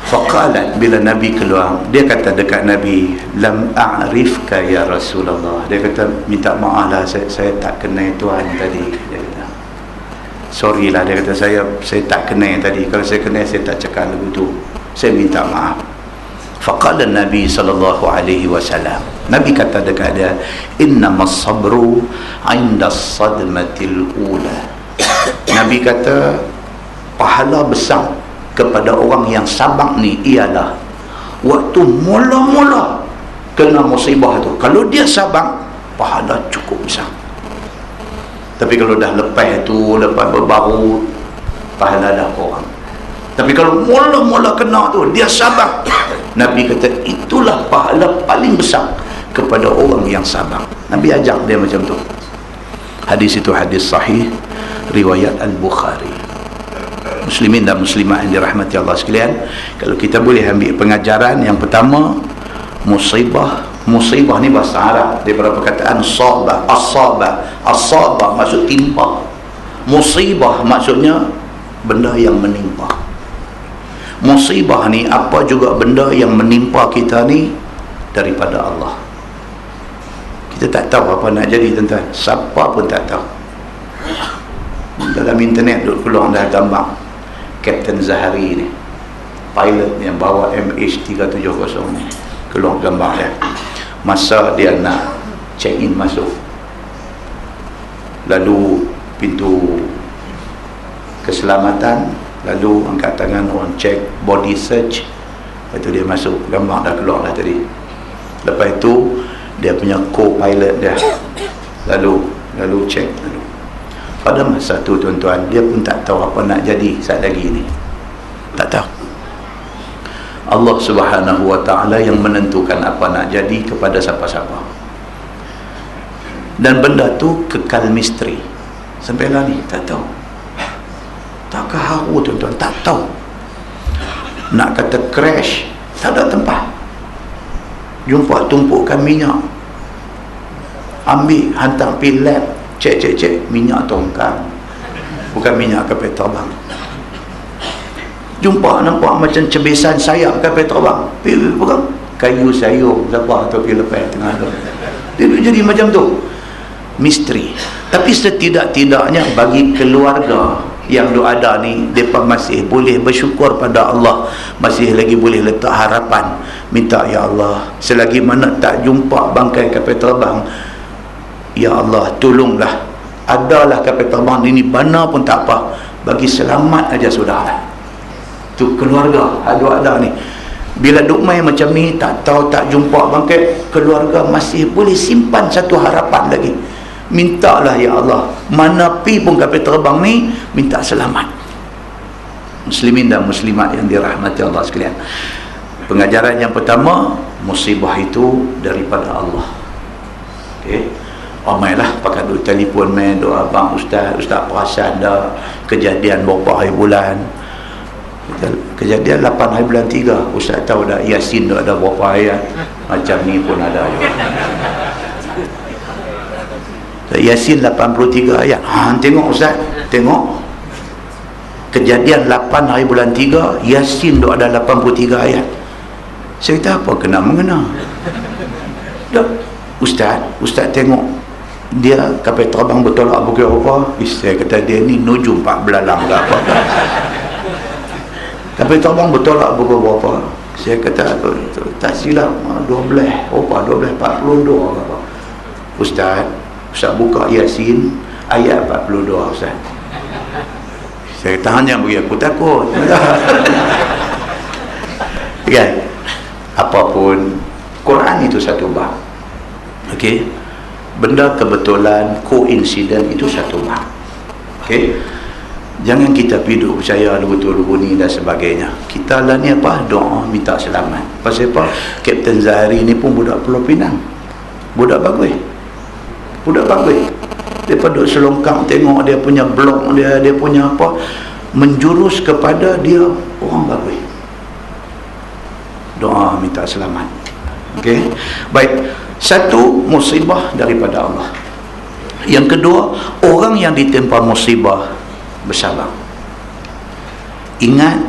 Faqalat, bila Nabi keluar, dia kata dekat Nabi, lam a'rifka ya Rasulullah. Dia kata, minta maaf lah, saya tak kenal tuan tadi. Dia kata, sorry lah. Dia kata, saya tak kenal tadi. Kalau saya kenal, saya tak cakap lagu tu. Saya minta maaf. Faqala Nabi SAW. Nabi kata dekat dia, innamas sabru inda sadmatil ula. Nabi kata, pahala besar kepada orang yang sabar ni ialah waktu mula-mula kena musibah tu. Kalau dia sabar, pahala cukup besar. Tapi kalau dah lepas tu, lepas berbaru, pahala dah kurang. Tapi kalau mula-mula kena tu, dia sabar, Nabi kata itulah pahala paling besar kepada orang yang sabar. Nabi ajak dia macam tu. Hadis itu hadis sahih, riwayat Al-Bukhari. Muslimin dan muslimat yang dirahmati Allah sekalian, kalau kita boleh ambil pengajaran yang pertama, musibah ni bahasa Arab daripada perkataan sabah. As-sabah maksud timpa. Musibah maksudnya benda yang menimpa. Musibah ni apa juga benda yang menimpa kita ni daripada Allah. Kita tak tahu apa nak jadi, tuan-tuan. Siapa pun tak tahu. Dalam internet duk keluar dah gambar Kapten Zahari ni, pilot yang bawa MH370 ni, keluar gambar dia masa dia nak check in masuk, lalu pintu keselamatan, lalu angkat tangan, orang check body search, lepas tu dia masuk. Gambar dah keluar dah tadi. Lepas tu dia punya co-pilot dia lalu check. Pada masa tu, tuan-tuan, dia pun tak tahu apa nak jadi saat lagi ni. Tak tahu. Allah Subhanahu Wa Ta'ala yang menentukan apa nak jadi kepada siapa-siapa. Dan benda tu kekal misteri sampai lah ni, tak tahu. Takkah haru, tuan-tuan? Tak tahu. Nak kata crash, tak ada tempat. Jumpa tumpukan minyak, ambil, hantar pergi lab, cek, minyak tongkang, bukan minyak kapal terbang. Jumpa nampak macam cebisan sayap kapal terbang, bukan kayu sayur siapa atau pergi lepas tengah tu. Dia jadi macam tu, misteri. Tapi setidak-tidaknya bagi keluarga yang ada ni, mereka masih boleh bersyukur pada Allah, masih lagi boleh letak harapan, minta, ya Allah, selagi mana tak jumpa bangkai kapal terbang, ya Allah tolonglah, adalah kapal terbang ini mana pun tak apa, bagi selamat aja sudahlah. Tu keluarga ada ni, bila duk main macam ni, tak tahu tak jumpa bangkai, keluarga masih boleh simpan satu harapan lagi. mintalah ya Allah, mana pi pun kapal terbang ni, minta selamat. Muslimin dan muslimat yang dirahmati Allah sekalian, pengajaran yang pertama, musibah itu daripada Allah. Okey, ramailah pakai duk telefon main doa abang ustaz perasan dah kejadian berapa hari bulan, kejadian 8 hari bulan 3, ustaz tahu dah Yasin dah ada berapa ayat, macam ni pun ada Yasin 83 ayat. Tengok ustaz, tengok kejadian 8 hari bulan 3, Yasin dah ada 83 ayat. Saya kata apa kena mengena dah ustaz tengok dia kapal terbang bertolak pukul apa. Saya kata dia ni nujum 4 belalang ke apa. Kapal terbang bertolak pukul berapa. Saya kata tak silap 12 12.42 ke apa. Ustaz buka Yasin ayat 42 ustaz. Saya kata hanya bagi aku takut. Kan, apapun Quran itu satu bab. Okey, benda kebetulan, koinsiden itu satu bab. Okey, jangan kita piduk percaya betul ni dan sebagainya. Kita lah ni apa, doa minta selamat. Pasal apa? Kapten Zahari ni pun budak Pulau Pinang, budak bagus. Dia duduk selongkang tengok dia punya blog dia punya apa, menjurus kepada dia orang bagus. Doa minta selamat. Okey, baik. Satu, musibah daripada Allah. Yang kedua, orang yang ditimpa musibah bersabar. Ingat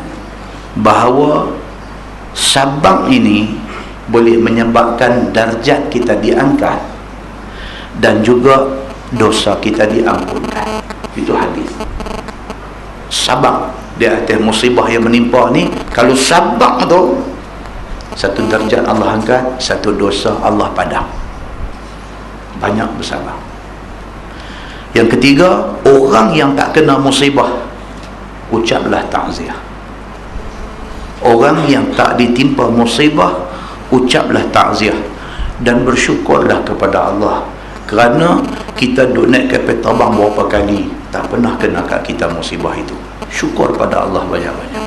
bahawa sabar ini boleh menyebabkan darjat kita diangkat dan juga dosa kita diampunkan. Itu hadis. Sabar di atas musibah yang menimpa ni, kalau sabar tu, satu darjat Allah angkat, satu dosa Allah padam. Banyak bersabar. Yang ketiga, orang yang tak kena musibah, ucaplah takziah. Orang yang tak ditimpa musibah, ucaplah takziah dan bersyukurlah kepada Allah, kerana kita duduk naik kapal terbang berapa kali, tak pernah kena kat kita musibah itu. Syukur pada Allah banyak-banyak.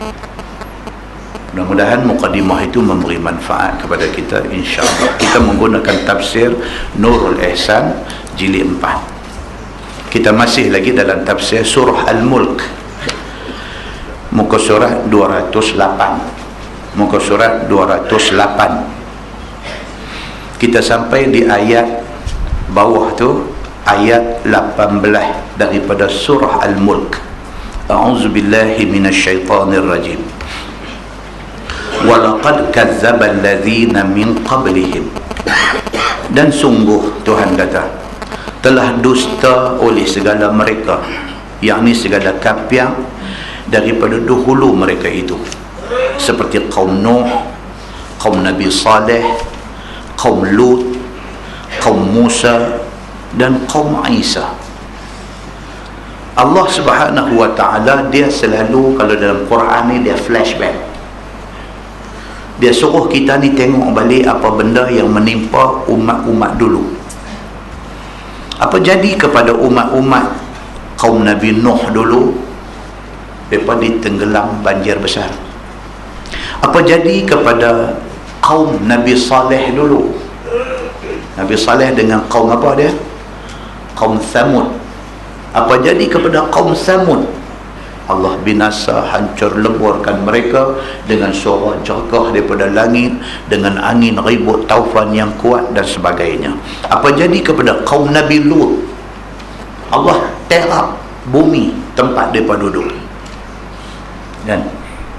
Mudah-mudahan mukadimah itu memberi manfaat kepada kita, insya-Allah. Kita menggunakan tafsir Nurul Ihsan jilid 4. Kita masih lagi dalam tafsir surah Al-Mulk, muka surat 208. Muka surat 208. Kita sampai di ayat bawah tu, ayat 18 daripada surah Al-Mulk. A'udzubillahi minasyaitonirrajim. Walaqad kazzabal ladzina min qablihim. Dan sungguh Tuhan kata, telah dusta oleh segala mereka, yakni segala kafir daripada dahulu mereka itu, seperti kaum Nuh, kaum Nabi Saleh, kaum Lut, kaum Musa dan kaum Isa. Allah Subhanahu wa ta'ala, dia selalu kalau dalam Quran ni dia flashback. Dia suruh kita ni tengok balik apa benda yang menimpa umat-umat dulu. Apa jadi kepada umat-umat kaum Nabi Nuh dulu? Mereka ditenggelam banjir besar. Apa jadi kepada kaum Nabi Saleh dulu? Nabi Saleh dengan kaum apa dia? Kaum Thamud. Apa jadi kepada kaum Thamud? Allah binasa, hancur leburkan mereka dengan suara jerkah daripada langit, dengan angin ribut taufan yang kuat dan sebagainya. Apa jadi kepada kaum Nabi Lut? Allah terap bumi tempat mereka duduk. Dan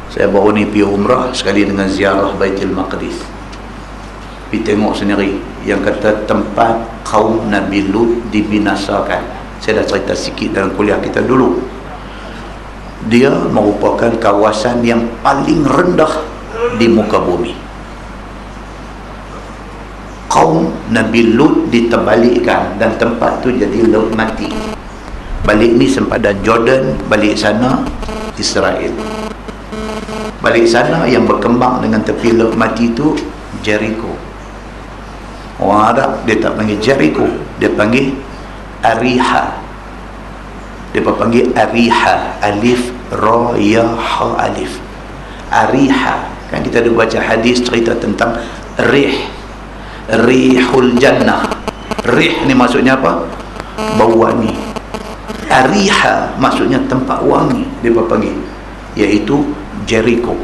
saya baru ni pergi umrah sekali dengan ziarah Baitul Maqdis. Pergi tengok sendiri yang kata tempat kaum Nabi Lut dibinasakan. Saya dah cerita sikit dalam kuliah kita dulu. Dia merupakan kawasan yang paling rendah di muka bumi. Kaum Nabi Lut diterbalikkan dan tempat tu jadi laut mati. Balik ni sempadan Jordan, balik sana Israel. Balik sana yang berkembang dengan tepi laut mati tu Jericho. Orang Arab dia tak panggil Jericho, dia panggil Ariha. Mereka panggil Ariha, alif ra ya ha alif. Ariha, kan kita ada baca hadis cerita tentang rihul jannah. Rih ni maksudnya apa? Bau wangi. Ariha maksudnya tempat wangi, mereka panggil, iaitu Jericho,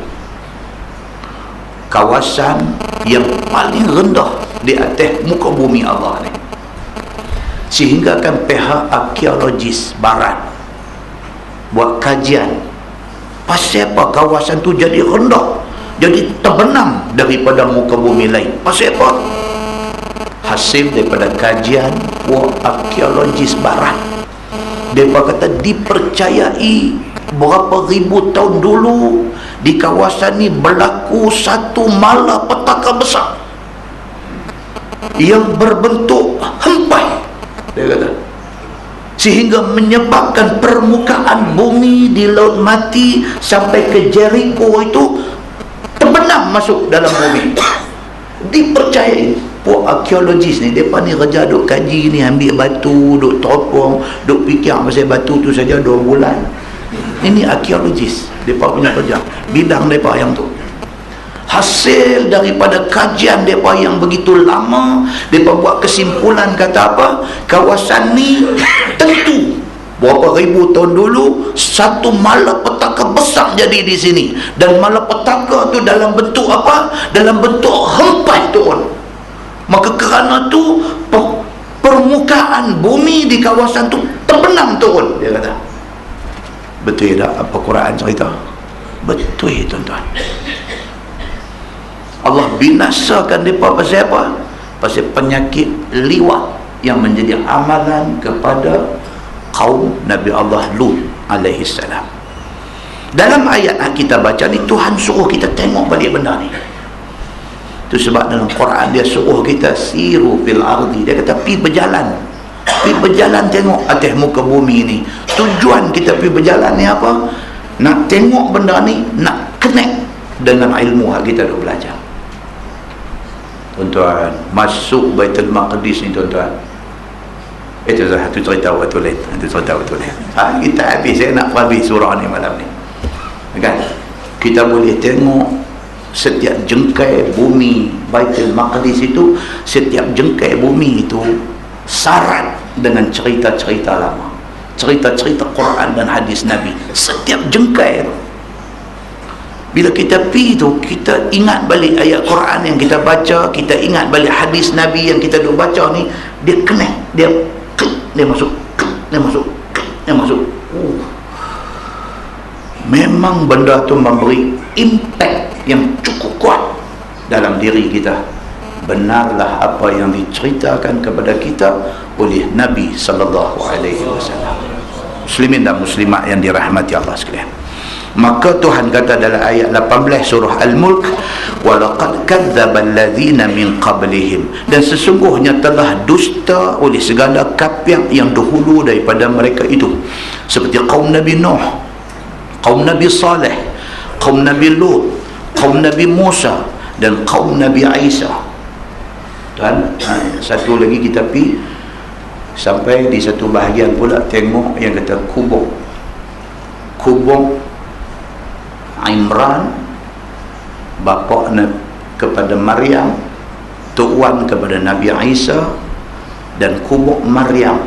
kawasan yang paling rendah di atas muka bumi Allah ni. Sehingga kan pihak arkeologis barat buat kajian pasal apa kawasan tu jadi rendah, jadi terbenam daripada muka bumi lain. Pasal apa? Hasil daripada kajian buat arkeologis barat. Mereka kata dipercayai berapa ribu tahun dulu di kawasan ni berlaku satu malapetaka besar yang berbentuk hempai, dia kata, sehingga menyebabkan permukaan bumi di Laut Mati sampai ke Jericho itu terbenam masuk dalam bumi. Dipercayai. Puak arkeologis ni, mereka ni kerja duk kaji ni, ambil batu, duk teropong, duk fikir pasal batu tu saja 2 bulan. Ini arkeologis, mereka punya kerja, bidang mereka yang tu. Hasil daripada kajian mereka yang begitu lama, mereka buat kesimpulan kata apa? Kawasan ni tentu berapa ribu tahun dulu satu malapetaka besar jadi di sini, dan malapetaka tu dalam bentuk apa? Dalam bentuk hempas turun. Maka kerana tu permukaan bumi di kawasan tu terbenam turun, dia kata. Betul tak apa Quran cerita? Betul tuan-tuan. Allah binasakan mereka pasal apa? Pasal penyakit liwat yang menjadi amalan kepada kaum Nabi Allah Lut alaihi salam. Dalam ayat yang kita baca ni, Tuhan suruh kita tengok balik benda ni. Itu sebab dalam Quran dia suruh kita siru fil ardi. Dia kata pergi berjalan tengok atas muka bumi ni. Tujuan kita pergi berjalan ni apa? Nak tengok benda ni, nak connect dengan ilmu yang kita dah belajar. Tuan-tuan, masuk Baitul Maqdis ni tuan-tuan, itu satu cerita waktu lain. Kita habis, saya nak habis surah ni malam ni, kan? Kita boleh tengok setiap jengkai bumi Baitul Maqdis itu, setiap jengkai bumi itu syarat dengan cerita-cerita lama, cerita-cerita Quran dan hadis Nabi. Setiap jengkai itu, bila kita pergi tu, kita ingat balik ayat Quran yang kita baca, kita ingat balik hadis Nabi yang kita duk baca ni, dia connect, dia masuk. Memang benda tu memberi impact yang cukup kuat dalam diri kita. Benarlah apa yang diceritakan kepada kita oleh Nabi sallallahu alaihi wasallam. Muslimin dan muslimat yang dirahmati Allah sekalian. Maka Tuhan kata dalam ayat 18 surah Al-Mulk, walaqad kadzdzaba alladzina min qablihim, dan sesungguhnya telah dusta oleh segala kafir yang dahulu daripada mereka itu, seperti kaum Nabi Nuh, kaum Nabi Saleh, kaum Nabi Lut, kaum Nabi Musa, dan kaum Nabi Isa. Dan satu lagi kita pergi sampai di satu bahagian pula tengok yang kata kubur Imran, bapa kepada Maryam, tuan kepada Nabi Isa, dan kubur Maryam,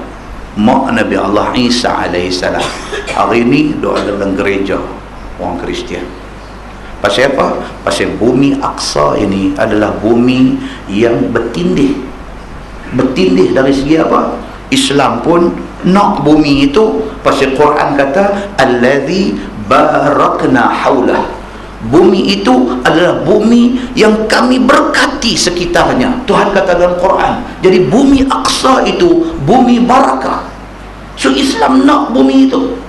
mak Nabi Allah Isa alaihissalam. Hari ini doa dalam gereja orang Kristian. Pasal apa? Pasal bumi Aqsa ini adalah bumi yang bertindih dari segi apa? Islam pun nak bumi itu. Pasal Quran kata allazi barakna haulah, bumi itu adalah bumi yang kami berkati sekitarnya. Tuhan kata dalam Quran. Jadi bumi Aqsa itu bumi barakah. So Islam nak bumi itu,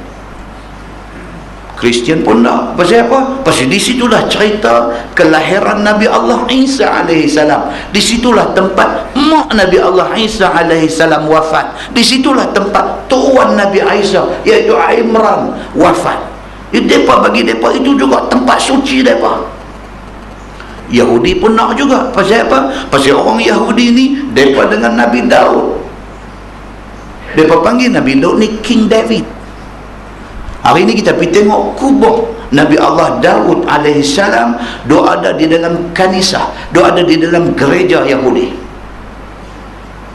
Kristian pun nak. Pasal apa? Pasal di situlah cerita kelahiran Nabi Allah Isa alaihissalam. Di situlah tempat mak Nabi Allah Isa alaihissalam wafat. Di situlah tempat tuan Nabi Isa iaitu Imran wafat. Mereka bagi mereka itu juga tempat suci mereka. Yahudi pun nak juga. Pasal apa? Pasal orang Yahudi ni mereka dengan Nabi Daud. Mereka panggil Nabi Lut ni King David. Hari ni kita pergi tengok kubur Nabi Allah Daud alaihissalam, dia ada di dalam kanisah, dia ada di dalam gereja Yahudi.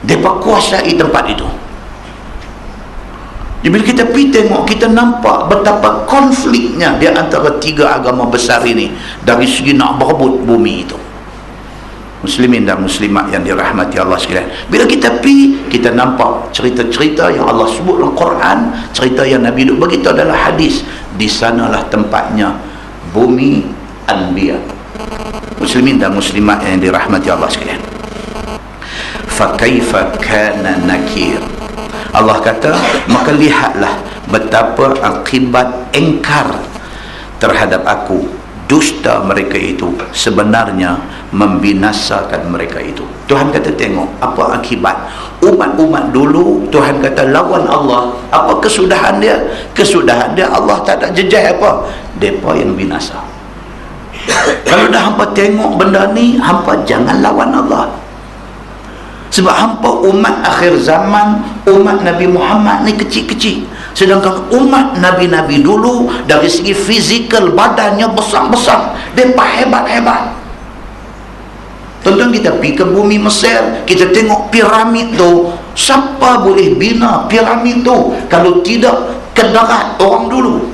Mereka kuasai tempat itu. Jadi bila kita pergi tengok, kita nampak betapa konfliknya di antara tiga agama besar ini dari segi nak berebut bumi itu. Muslimin dan muslimat yang dirahmati Allah sekalian, bila kita pergi, kita nampak cerita-cerita yang Allah sebut dalam Quran, cerita yang Nabi duk beritahu adalah hadis. Di sanalah tempatnya bumi Anbiya. Muslimin dan muslimat yang dirahmati Allah sekalian, fa kaifa kana nakir. Allah kata, maka lihatlah betapa akibat engkar terhadap aku, dusta mereka itu sebenarnya membinasakan mereka itu. Tuhan kata, tengok apa akibat umat-umat dulu. Tuhan kata lawan Allah, apa kesudahan dia? Kesudahan dia Allah tak ada jejak apa, mereka yang binasa. Kalau dah hampa tengok benda ni, hampa jangan lawan Allah. Sebab hampa umat akhir zaman, umat Nabi Muhammad ni kecil-kecil, sedangkan umat Nabi-Nabi dulu dari segi fizikal badannya besar-besar, mereka hebat-hebat. Tuan-tuan, kita pergi ke bumi Mesir, kita tengok piramid tu. Siapa boleh bina piramid tu kalau tidak kedarat orang dulu?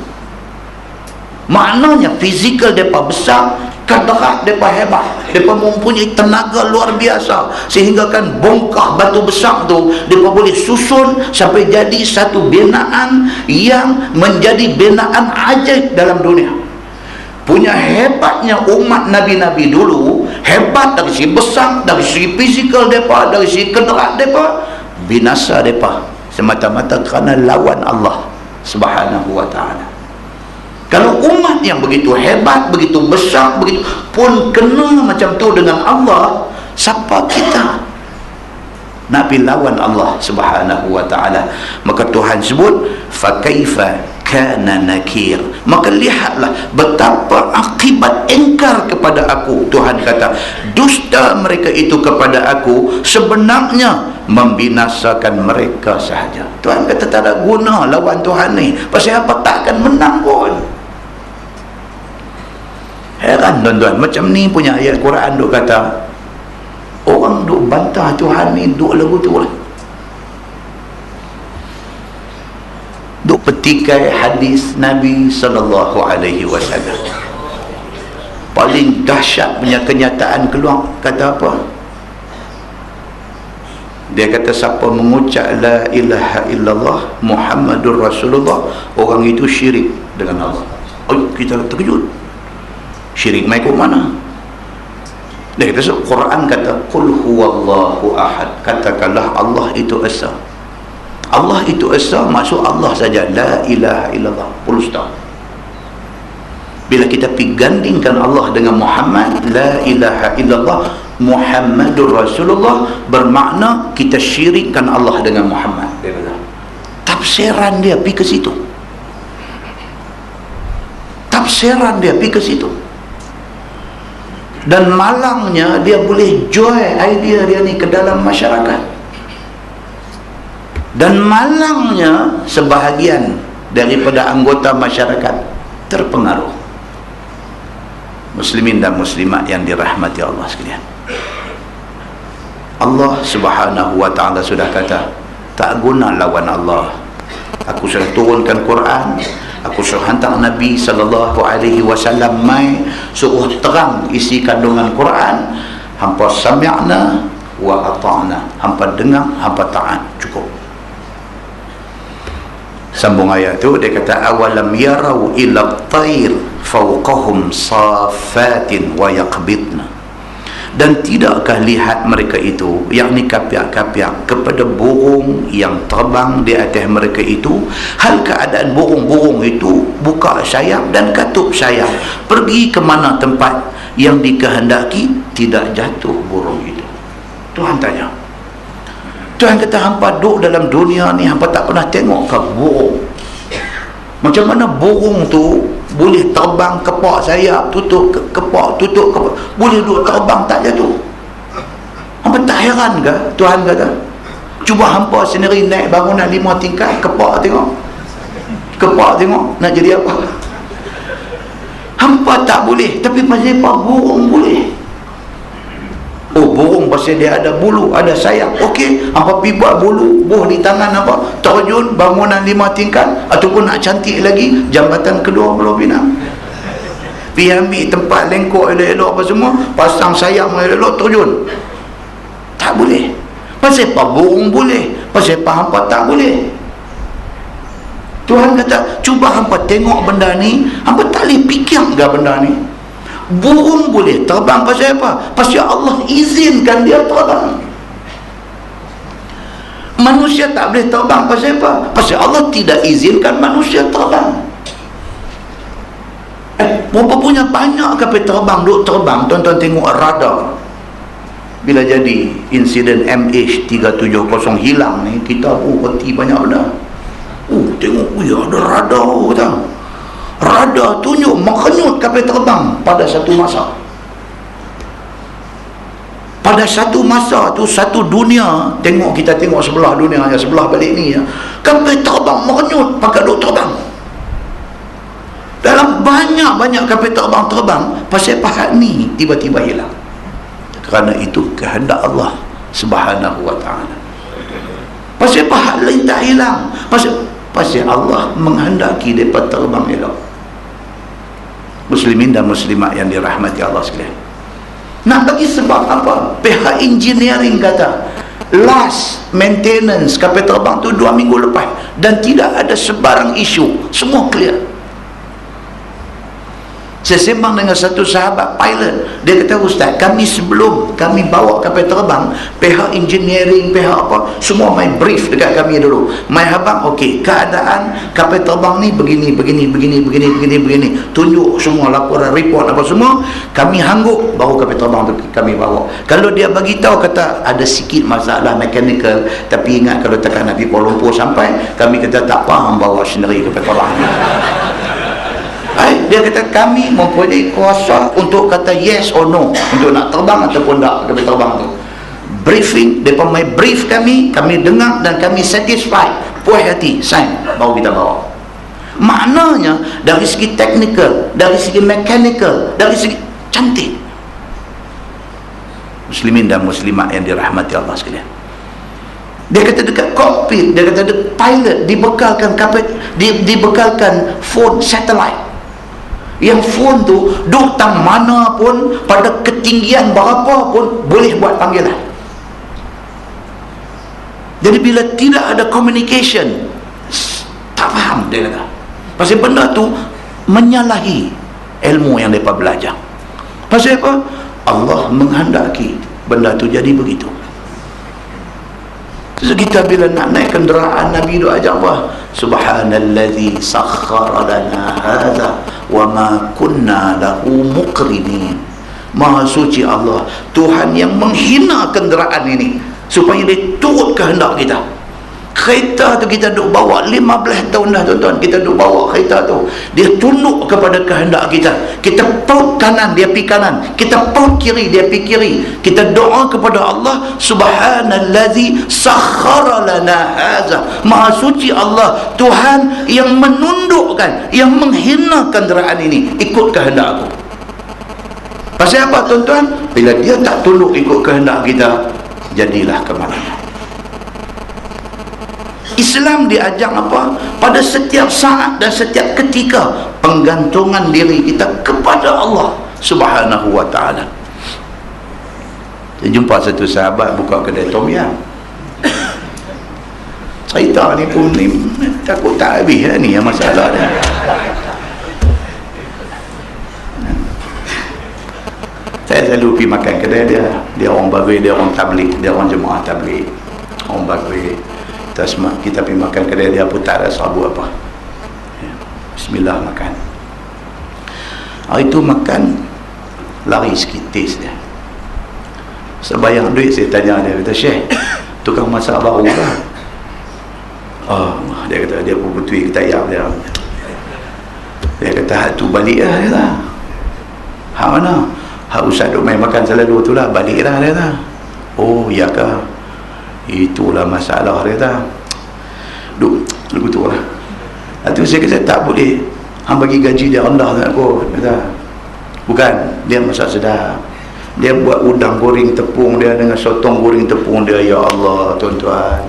Maknanya fizikal mereka besar, kedarat mereka hebat, mereka mempunyai tenaga luar biasa, sehingga kan bongkah batu besar tu mereka boleh susun sampai jadi satu binaan yang menjadi binaan ajaib dalam dunia. Punya hebatnya umat Nabi-Nabi dulu, hebat dari segi besar, dari segi fizikal mereka, dari segi kedarat mereka. Binasa mereka semata-mata kerana lawan Allah Subhanahu wa ta'ala. Kalau umat yang begitu hebat, begitu besar, begitu pun kena macam tu dengan Allah, siapa kita nak pergi lawan Allah Subhanahu wa ta'ala? Maka Tuhan sebut fa kaifa kana nakir, maka lihatlah betapa akibat engkar kepada aku. Tuhan kata dusta mereka itu kepada aku sebenarnya membinasakan mereka sahaja. Tuhan kata tak ada guna lawan Tuhan ni, pasal apa? Tak akan menang pun. Heran tuan-tuan, macam ni punya ayat Quran duk kata, orang duk bantah Tuhan ni duk lagu tu lah, duk petikai hadis Nabi sallallahu alaihi wasallam. Paling dahsyat punya kenyataan keluar, kata apa? Dia kata siapa mengucap la ilaha illallah Muhammadur Rasulullah, orang itu syirik dengan Allah. Oh, kita terkejut. Syirik mai ke mana? Dia kata, Quran kata qul huwallahu ahad, katakanlah Allah itu esa. Allah itu esa, maksud Allah saja, la ilaha illallah, full stop. Bila kita pergi gandingkan Allah dengan Muhammad, la ilaha illallah Muhammadur Rasulullah, bermakna kita syirikkan Allah dengan Muhammad. Dia kata, tafsiran dia pergi ke situ, tafsiran dia pergi ke situ. Dan malangnya dia boleh jual idea dia ni ke dalam masyarakat. Dan malangnya sebahagian daripada anggota masyarakat terpengaruh. Muslimin dan muslimat yang dirahmati Allah sekalian, Allah Subhanahu wa ta'ala sudah kata, tak guna lawan Allah. Aku sudah turunkan Quran, aku suruh hantar Nabi sallallahu alaihi wasallam mai suruh terang isi kandungan Quran. Hampa sami'na wa ata'na, hampa dengar, hampa taat, cukup. Sambung ayat tu, dia kata awalam yarau ila at-tayr fawqahum safatin wa yaqbidna, dan tidakkah lihat mereka itu, yakni kapiak-kapiak, kepada burung yang terbang di atas mereka itu, hal keadaan burung-burung itu buka sayap dan katup sayap, pergi ke mana tempat yang dikehendaki, tidak jatuh burung itu. Tuhan tanya, Tuhan kata hampa duduk dalam dunia ni, hampa tak pernah tengok ke burung? Macam mana burung tu boleh terbang, kepak sayap, tutup kepak, tutup kepak, boleh duduk terbang tak jatuh? Hampa tak heran ke? Tuhan kata Cuba hampa sendiri naik bangunan 5 tingkat, kepak tengok nak jadi apa. Hampa tak boleh, tapi pasal apa? Burung boleh. Oh, burung pasal dia ada bulu, ada sayap. Okey, hampa pergi buat bulu, buh di tangan apa, terjun bangunan 5 tingkat, ataupun nak cantik lagi, jambatan kedua Pulau Pinang. Pergi ambil tempat lengkok elok-elok apa semua, pasang sayap elok-elok, terjun. Tak boleh. Pasal apa burung boleh, pasal apa hampa tak boleh? Tuhan kata, cuba hampa tengok benda ni, hampa tak boleh fikir ke benda ni. Burung boleh terbang pasal apa? Pasal Allah izinkan dia terbang. Manusia tak boleh terbang pasal apa? Pasal Allah tidak izinkan manusia terbang. Berapa punya banyak kapal terbang, duk terbang. Tuan-tuan tengok radar. Bila jadi insiden MH370 hilang ni, kita reti banyak benda. Tengok, ada radar kata. Radar tunjuk mengenyut kapal terbang pada satu masa. Pada satu masa tu, satu dunia, kita tengok sebelah dunia, sebelah balik ni, kapal terbang mengenyut pakai duk terbang. Dalam banyak-banyak kapal terbang pasal pahat ni tiba-tiba hilang. Kerana itu kehendak Allah Subhanahu wa ta'ala. Pasal pahat lain tak hilang, pasal Allah menghendaki mereka terbang elok. Muslimin dan muslimat yang dirahmati Allah sekalian, nak bagi sebab apa? Pihak engineering kata last maintenance kapal terbang tu 2 minggu lepas, dan tidak ada sebarang isu, semua clear. Saya sembang dengan satu sahabat pilot, dia kata, Ustaz, kami sebelum kami bawa kapal terbang, pihak engineering, pihak apa, semua main brief dekat kami dulu. Mai habang, okey, keadaan kapal terbang ni begini, tunjuk semua laporan, report apa semua, kami hangguk, baru kapal terbang tu kami bawa. Kalau dia bagi tahu kata ada sikit masalah mechanical, tapi ingat kalau tekan Nabi Kuala Lumpur sampai, kami kata tak faham bawa sendiri kapal terbang. Dia kata kami mempunyai kuasa untuk kata yes or no, untuk nak terbang ataupun tak kapal terbang tu. Briefing, mereka mai brief kami dengar dan kami satisfied, puas hati, sign, baru kita bawa. Maknanya dari segi teknikal, dari segi mechanical, dari segi cantik. Muslimin dan muslimat yang dirahmati Allah sekalian, dia kata dekat kokpit, dia kata pilot dibekalkan dibekalkan phone satellite, yang phone tu duk tang mana pun, pada ketinggian berapa pun boleh buat panggilan. Jadi bila tidak ada communication, tak faham dia kata. Pasal benda tu menyalahi ilmu yang mereka belajar. Pasal apa? Allah menghendaki benda tu jadi begitu. So kita bila nak naik kenderaan, Nabi doa ajar apa? Subhanallazi sakhkhara lana hadza wa ma kunna lahu muqrinin. Maha suci Allah, Tuhan yang menghina kenderaan ini supaya dia turut kehendak kita. Kereta tu kita duk bawa 15 tahun dah tuan-tuan, kita duk bawa kereta tu, dia tunduk kepada kehendak kita. Kita paut kanan, dia pi kanan, kita paut kiri, dia pi kiri. Kita doa kepada Allah, Subhanallazi sakhkhara lana hadza. Maha suci Allah, Tuhan yang menundukkan, yang menghina kenderaan ini ikut kehendak aku. Pasal apa tuan-tuan? Bila dia tak tunduk ikut kehendak kita, jadilah kemarahan. Islam diajar apa? Pada setiap saat dan setiap ketika, penggantungan diri kita kepada Allah Subhanahu wa ta'ala. Saya jumpa satu sahabat buka kedai tom yam. Cerita ni pun ni takut tak habis ni yang masalah dia. Saya selalu pergi makan kedai dia. Dia orang Bagui, dia orang tabligh, dia orang jemaah tabligh. Orang Bagui. Kita pergi makan kedai dia pun tak ada sabu apa. Bismillah makan. Hari tu makan, lari sikit taste dia. Sebayang duit saya tanya dia, kata, Syekh, tukang masak baru kan? Oh, dia kata, dia pun betui kita ayam dia. Dia kata, hak tu balik lah, dia kata. Hak mana? Hak Ustaz duk main makan selalu tu lah, balik lah, dia kata. Oh, ya kah? Itulah masalah dia kata. Duk, lagu tu lah. Itu saya kata tak boleh. Hang bagi gaji dia rendah tak kot. Kata, bukan, dia masak sedap. Dia buat udang goreng tepung dia dengan sotong goreng tepung dia. Ya Allah, tuan-tuan.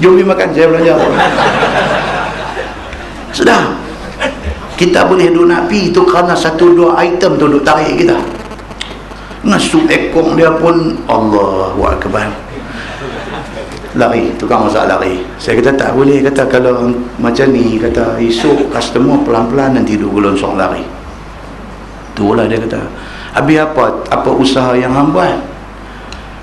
Jom pergi makan, saya belanja. Sedap. Kita boleh duduk nak pergi tu kerana satu dua item tu duduk tarik kita. Nasup ekong dia pun Allahu Akbar. Lari, tukang masak lari. Saya kata tak boleh, kata kalau macam ni, kata esok customer pelan-pelan nanti duduk gelonsong lari. Itulah dia kata. Habis apa usaha yang hang buat?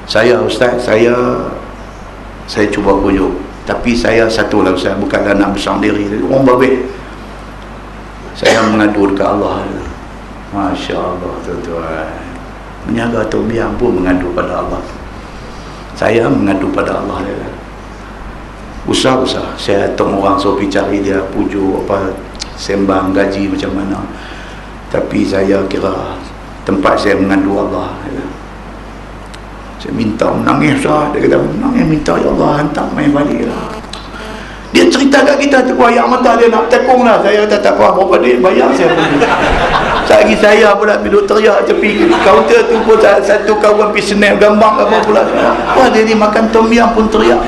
Saya ustaz, saya cuba pujuk. Tapi saya satulah ustaz, bukanlah nak besar diri. Orang babit. Saya mengadu dekat Allah. Masya Allah, tuan-tuan. Menjaga taubiah pun mengadu pada Allah. Saya mengadu pada Allah. Usah saya datang orang so pergi cari dia, pujuk apa, sembang gaji macam mana. Tapi saya kira tempat saya mengadu Allah. Saya minta menangis sah. Dia kata menangis minta, ya Allah hantar main balik lah. Dia cerita kat kita tu, ayak mata dia nak tekung lah. Saya kata tak apa, berapa duit bayar saya pun. Sehari saya pula duduk teriak tepi kaunter tu pun satu kawan pergi snap gambar apa pula. Wah, dia ni makan tom yum pun teriak.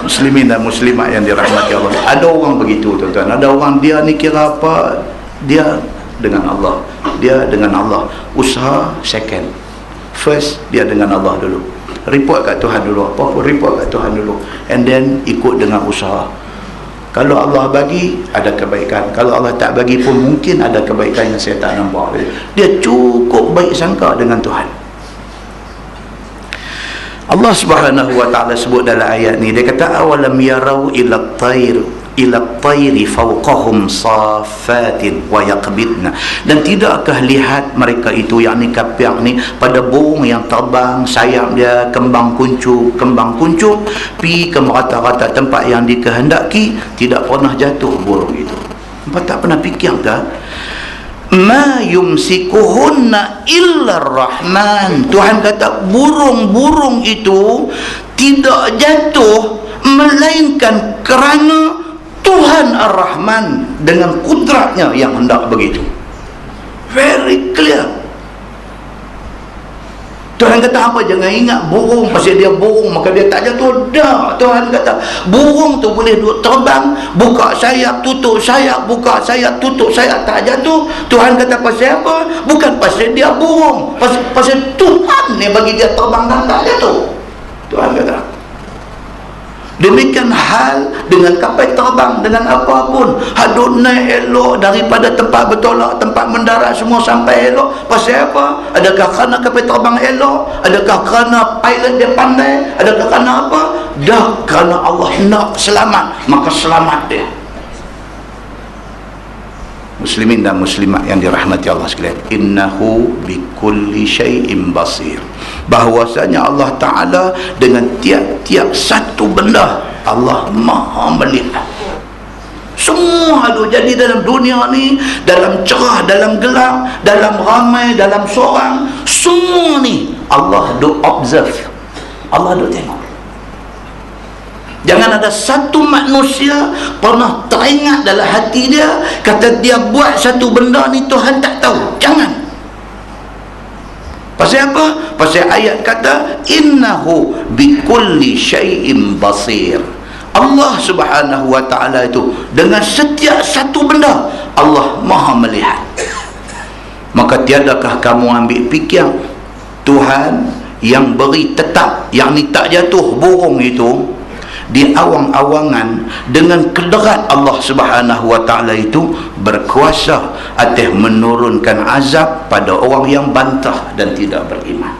Muslimin dan muslimat yang dirahmati Allah. Ada orang begitu tuan-tuan. Ada orang dia ni kira apa? Dia dengan Allah. Dia dengan Allah. Usaha second. First dia dengan Allah dulu. Report kat Tuhan dulu. Apa pun report kat Tuhan dulu. And then ikut dengan usaha. Kalau Allah bagi, ada kebaikan. Kalau Allah tak bagi pun mungkin ada kebaikan yang saya tak nampak. Dia cukup baik sangka dengan Tuhan. Allah Subhanahu wa taala sebut dalam ayat ni, dia kata awalam yarau ila at-tayri fawqahum safatin wa yaqbidna. Dan tidakkah lihat mereka itu, yakni kafir ni, pada burung yang terbang, sayap dia kembang kuncup pi ke merata-rata tempat yang dikehendaki, tidak pernah jatuh burung itu. Nampak tak pernah fikir ke? Ma yumsikuhunna illa Rahman. Tuhan kata burung-burung itu tidak jatuh melainkan kerana Tuhan Ar-Rahman dengan kudratnya yang hendak begitu. Very clear. Tuhan kata apa? Jangan ingat burung pasal dia burung maka dia tak jatuh. Dah, Tuhan kata burung tu boleh duduk terbang, buka sayap, tutup sayap, buka sayap, tutup sayap, tak jatuh. Tuhan kata pasal apa? Bukan pasal dia burung, pasal Tuhan ni bagi dia terbang dan tak jatuh. Tuhan kata. Demikian hal dengan kapal terbang, dengan apapun. Hadut naik elok daripada tempat bertolak, tempat mendarat semua sampai elok. Pasal apa? Adakah kerana kapal terbang elok? Adakah kerana pilot dia pandai? Adakah kerana apa? Dah kerana Allah nak selamat, maka selamat dia. Muslimin dan muslimat yang dirahmati Allah sekalian, innahu bikulli syai'in basir. Bahwasanya Allah Ta'ala dengan tiap-tiap satu benda Allah maha melihat semua tu. Jadi dalam dunia ni, dalam cerah, dalam gelap, dalam ramai, dalam seorang, semua ni Allah do observe, Allah do tengok. Jangan ada satu manusia pernah teringat dalam hati dia kata dia buat satu benda ni Tuhan tak tahu. Jangan. Pasal apa? Pasal ayat kata innahu bikulli syai'in basir. Allah Subhanahu wa taala itu dengan setiap satu benda Allah maha melihat. Maka tiadakah kamu ambil fikir Tuhan yang beri tetap, yang ni tak jatuh burung itu di awang-awangan, dengan kederat Allah Subhanahu wa taala itu berkuasa atas menurunkan azab pada orang yang bantah dan tidak beriman.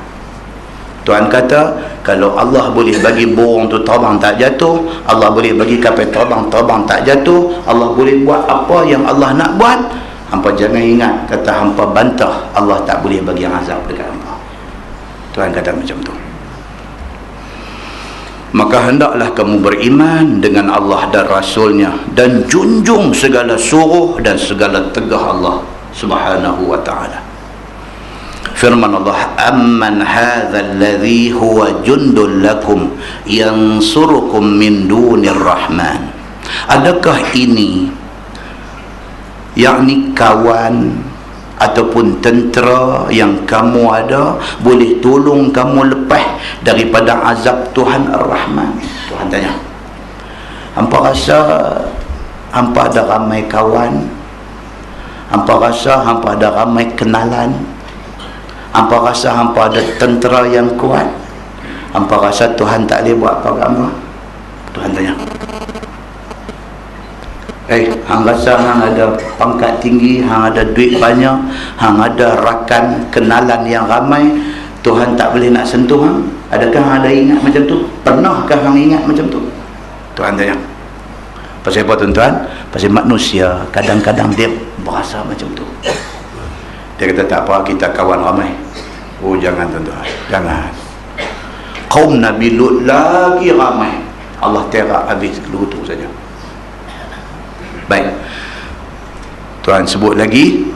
Tuhan kata kalau Allah boleh bagi burung tu terbang tak jatuh, Allah boleh bagi kapal terbang tak jatuh, Allah boleh buat apa yang Allah nak buat, hampa jangan ingat kata hampa bantah Allah tak boleh bagi azab dekat hampa. Tuhan kata macam tu. Maka hendaklah kamu beriman dengan Allah dan Rasulnya dan junjung segala suruh dan segala tegah Allah Subhanahu wa ta'ala. Firman Allah, amman hadzal ladzi huwa jundul lakum yansurukum min dunir rahman. Adakah ini, yakni kawan ataupun tentera yang kamu ada boleh tolong kamu lepas daripada azab Tuhan Ar-Rahman? Tuhan tanya. Hampa rasa hampa ada ramai kawan, hampa rasa hampa ada ramai kenalan, hampa rasa hampa ada tentera yang kuat, hampa rasa Tuhan tak boleh buat apa kamu? Tuhan tanya. Hang rasa hang ada pangkat tinggi, hang ada duit banyak, hang ada rakan kenalan yang ramai, Tuhan tak boleh nak sentuh hang? Adakah hang ada ingat macam tu? Pernahkah hang ingat macam tu? Tuhan tanya. Pasal apa tuan-tuan? Pasal manusia kadang-kadang dia berasa macam tu. Dia kata tak apa, kita kawan ramai. Oh jangan tuan-tuan, jangan. Kaum Nabi Lut lagi ramai, Allah terak habis kelutu saja. Baik, Tuhan sebut lagi,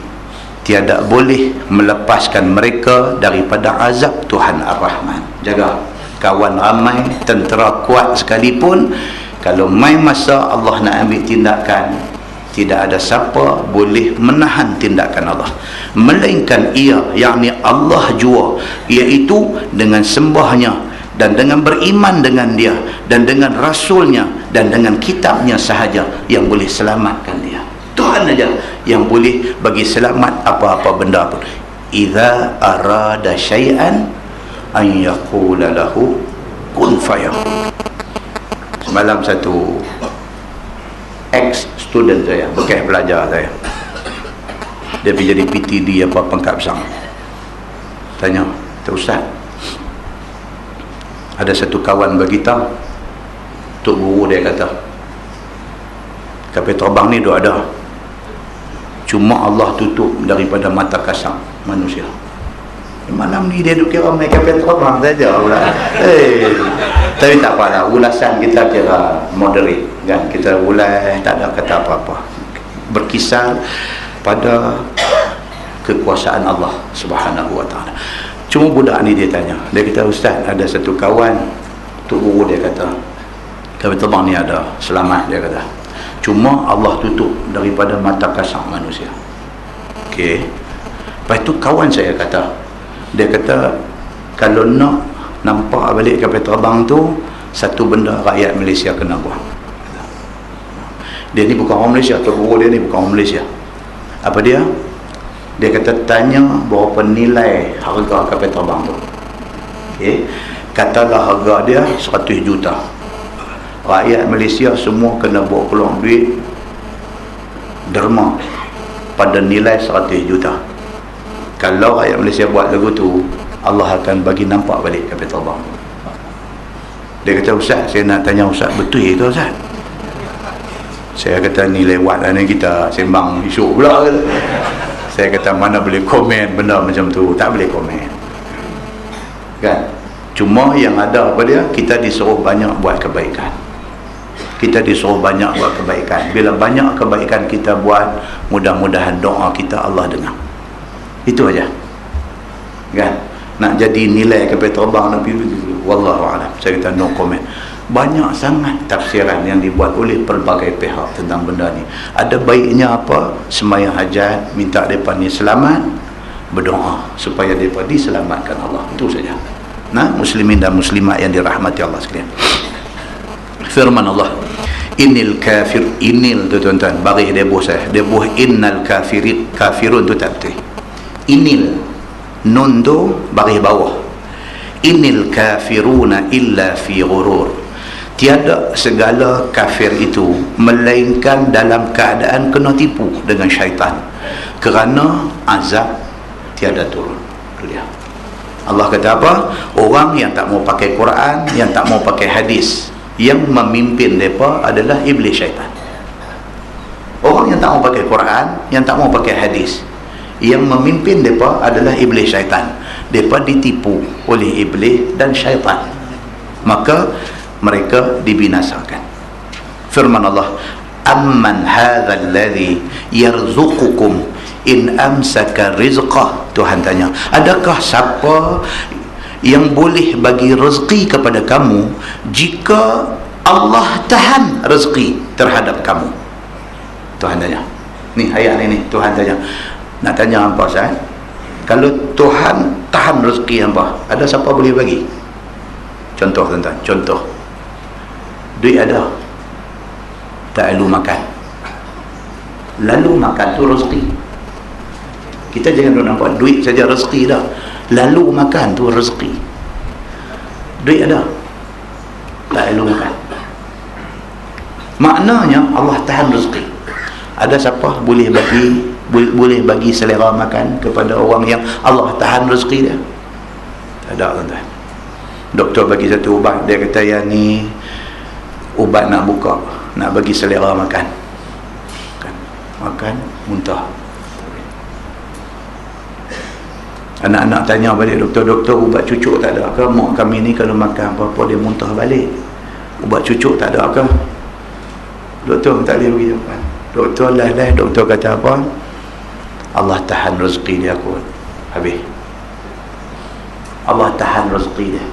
tiada boleh melepaskan mereka daripada azab Tuhan Ar-Rahman. Jaga kawan ramai, tentera kuat sekalipun, kalau mai masa Allah nak ambil tindakan, tidak ada siapa boleh menahan tindakan Allah, melainkan ia, yakni Allah jua, iaitu dengan sembahnya dan dengan beriman dengan dia dan dengan rasulnya dan dengan kitabnya sahaja yang boleh selamatkan dia. Tuhan aja yang boleh bagi selamat apa-apa benda pun. Idza arada syai'an an yaqula lahu kun fayakun. Semalam satu ex-student saya, bekas pelajar saya, dia pergi jadi PTD apa pangkat besar, tanya, Ustaz, ada satu kawan berkita, Tok Guru dia kata, kapal terbang ni dah ada, cuma Allah tutup daripada mata kasar manusia. Malam ni dia duk kira main kapal terbang saja pula. Tapi tak apalah, ulasan kita kira moderate kan, kita ulas tak ada kata apa-apa, berkisar pada kekuasaan Allah Subhanahu wa taala. Cuma budak ni dia tanya, dia kata, Ustaz, ada satu kawan, Tok Guru dia kata, kapal terbang ni ada, selamat dia kata, cuma Allah tutup daripada mata kasar manusia. Okey. Lepas tu kawan saya kata, dia kata, kalau nak nampak balik kapal terbang tu, satu benda rakyat Malaysia kena buat. Dia ni bukan orang Malaysia, Tok Guru dia ni bukan orang Malaysia. Apa dia? Dia kata, tanya berapa nilai harga kapal terbang tu. Okay. Katalah harga dia 100 juta. Rakyat Malaysia semua kena bawa keluar duit derma pada nilai 100 juta. Kalau rakyat Malaysia buat lagu tu, Allah akan bagi nampak balik kapal terbang. Dia kata, Ustaz, saya nak tanya Ustaz, betul itu Ustaz? Saya kata, ni lewat lah ni, kita sembang isu pula. Saya kata, mana boleh komen benda macam tu, tak boleh komen kan. Cuma yang ada apa dia, kita disuruh banyak buat kebaikan, kita disuruh banyak buat kebaikan. Bila banyak kebaikan kita buat, mudah-mudahan doa kita Allah dengar. Itu aja kan. Nak jadi nilai kapal terbang Nabi, wallahu a'lam, saya kata no comment. Banyak sangat tafsiran yang dibuat oleh pelbagai pihak tentang benda ni. Ada baiknya apa? Sembahyang hajat, minta mereka ni selamat, berdoa supaya mereka diselamatkan Allah. Itu saja. Nah, muslimin dan muslimat yang dirahmati Allah sekalian. Firman Allah, Innil kafir, inil tu tuan-tuan, bagi debuh saya, debuh innal kafirin, kafirun tu tak betul. Inil, nun tu bagi bawah. Innil kafiruna illa fi ghurur. Tiada segala kafir itu melainkan dalam keadaan kena tipu dengan syaitan, kerana azab tiada turun. Itu dia. Allah kata apa? Orang yang tak mau pakai Quran, yang tak mau pakai hadis, yang memimpin mereka adalah iblis syaitan. Orang yang tak mau pakai Quran, yang tak mau pakai hadis, yang memimpin mereka adalah iblis syaitan. Mereka ditipu oleh iblis dan syaitan, maka mereka dibinasakan. Firman Allah, amman hadzal ladzi yarzuqukum in amsaka rizqah. Tuhan tanya, adakah siapa yang boleh bagi rezeki kepada kamu jika Allah tahan rezeki terhadap kamu? Tuhan tanya. Ni ayat ni Tuhan tanya. Nak tanya hampa Ustaz, kalau Tuhan tahan rezeki hampa, ada siapa boleh bagi? Contoh tuan-tuan, contoh. Duit ada, tak lalu makan. Lalu makan tu rezeki. Kita jangan nampak duit saja rezeki dah. Lalu makan tu rezeki. Duit ada, tak lalu makan. Maknanya Allah tahan rezeki. Ada siapa boleh bagi selera makan kepada orang yang Allah tahan rezeki dia? Tak ada tuan-tuan. Doktor bagi satu ubat, dia kata yang ni ubat nak buka, nak bagi selera makan. Makan muntah. Anak-anak tanya balik doktor, ubat cucuk tak ada ke? Mak kami ni kalau makan apa-apa dia muntah balik. Ubat cucuk tak ada ke? Doktor tak boleh bagi jawapan. Doktor kata apa? Allah tahan rezeki dia kot. Habis. Allah tahan rezeki dia.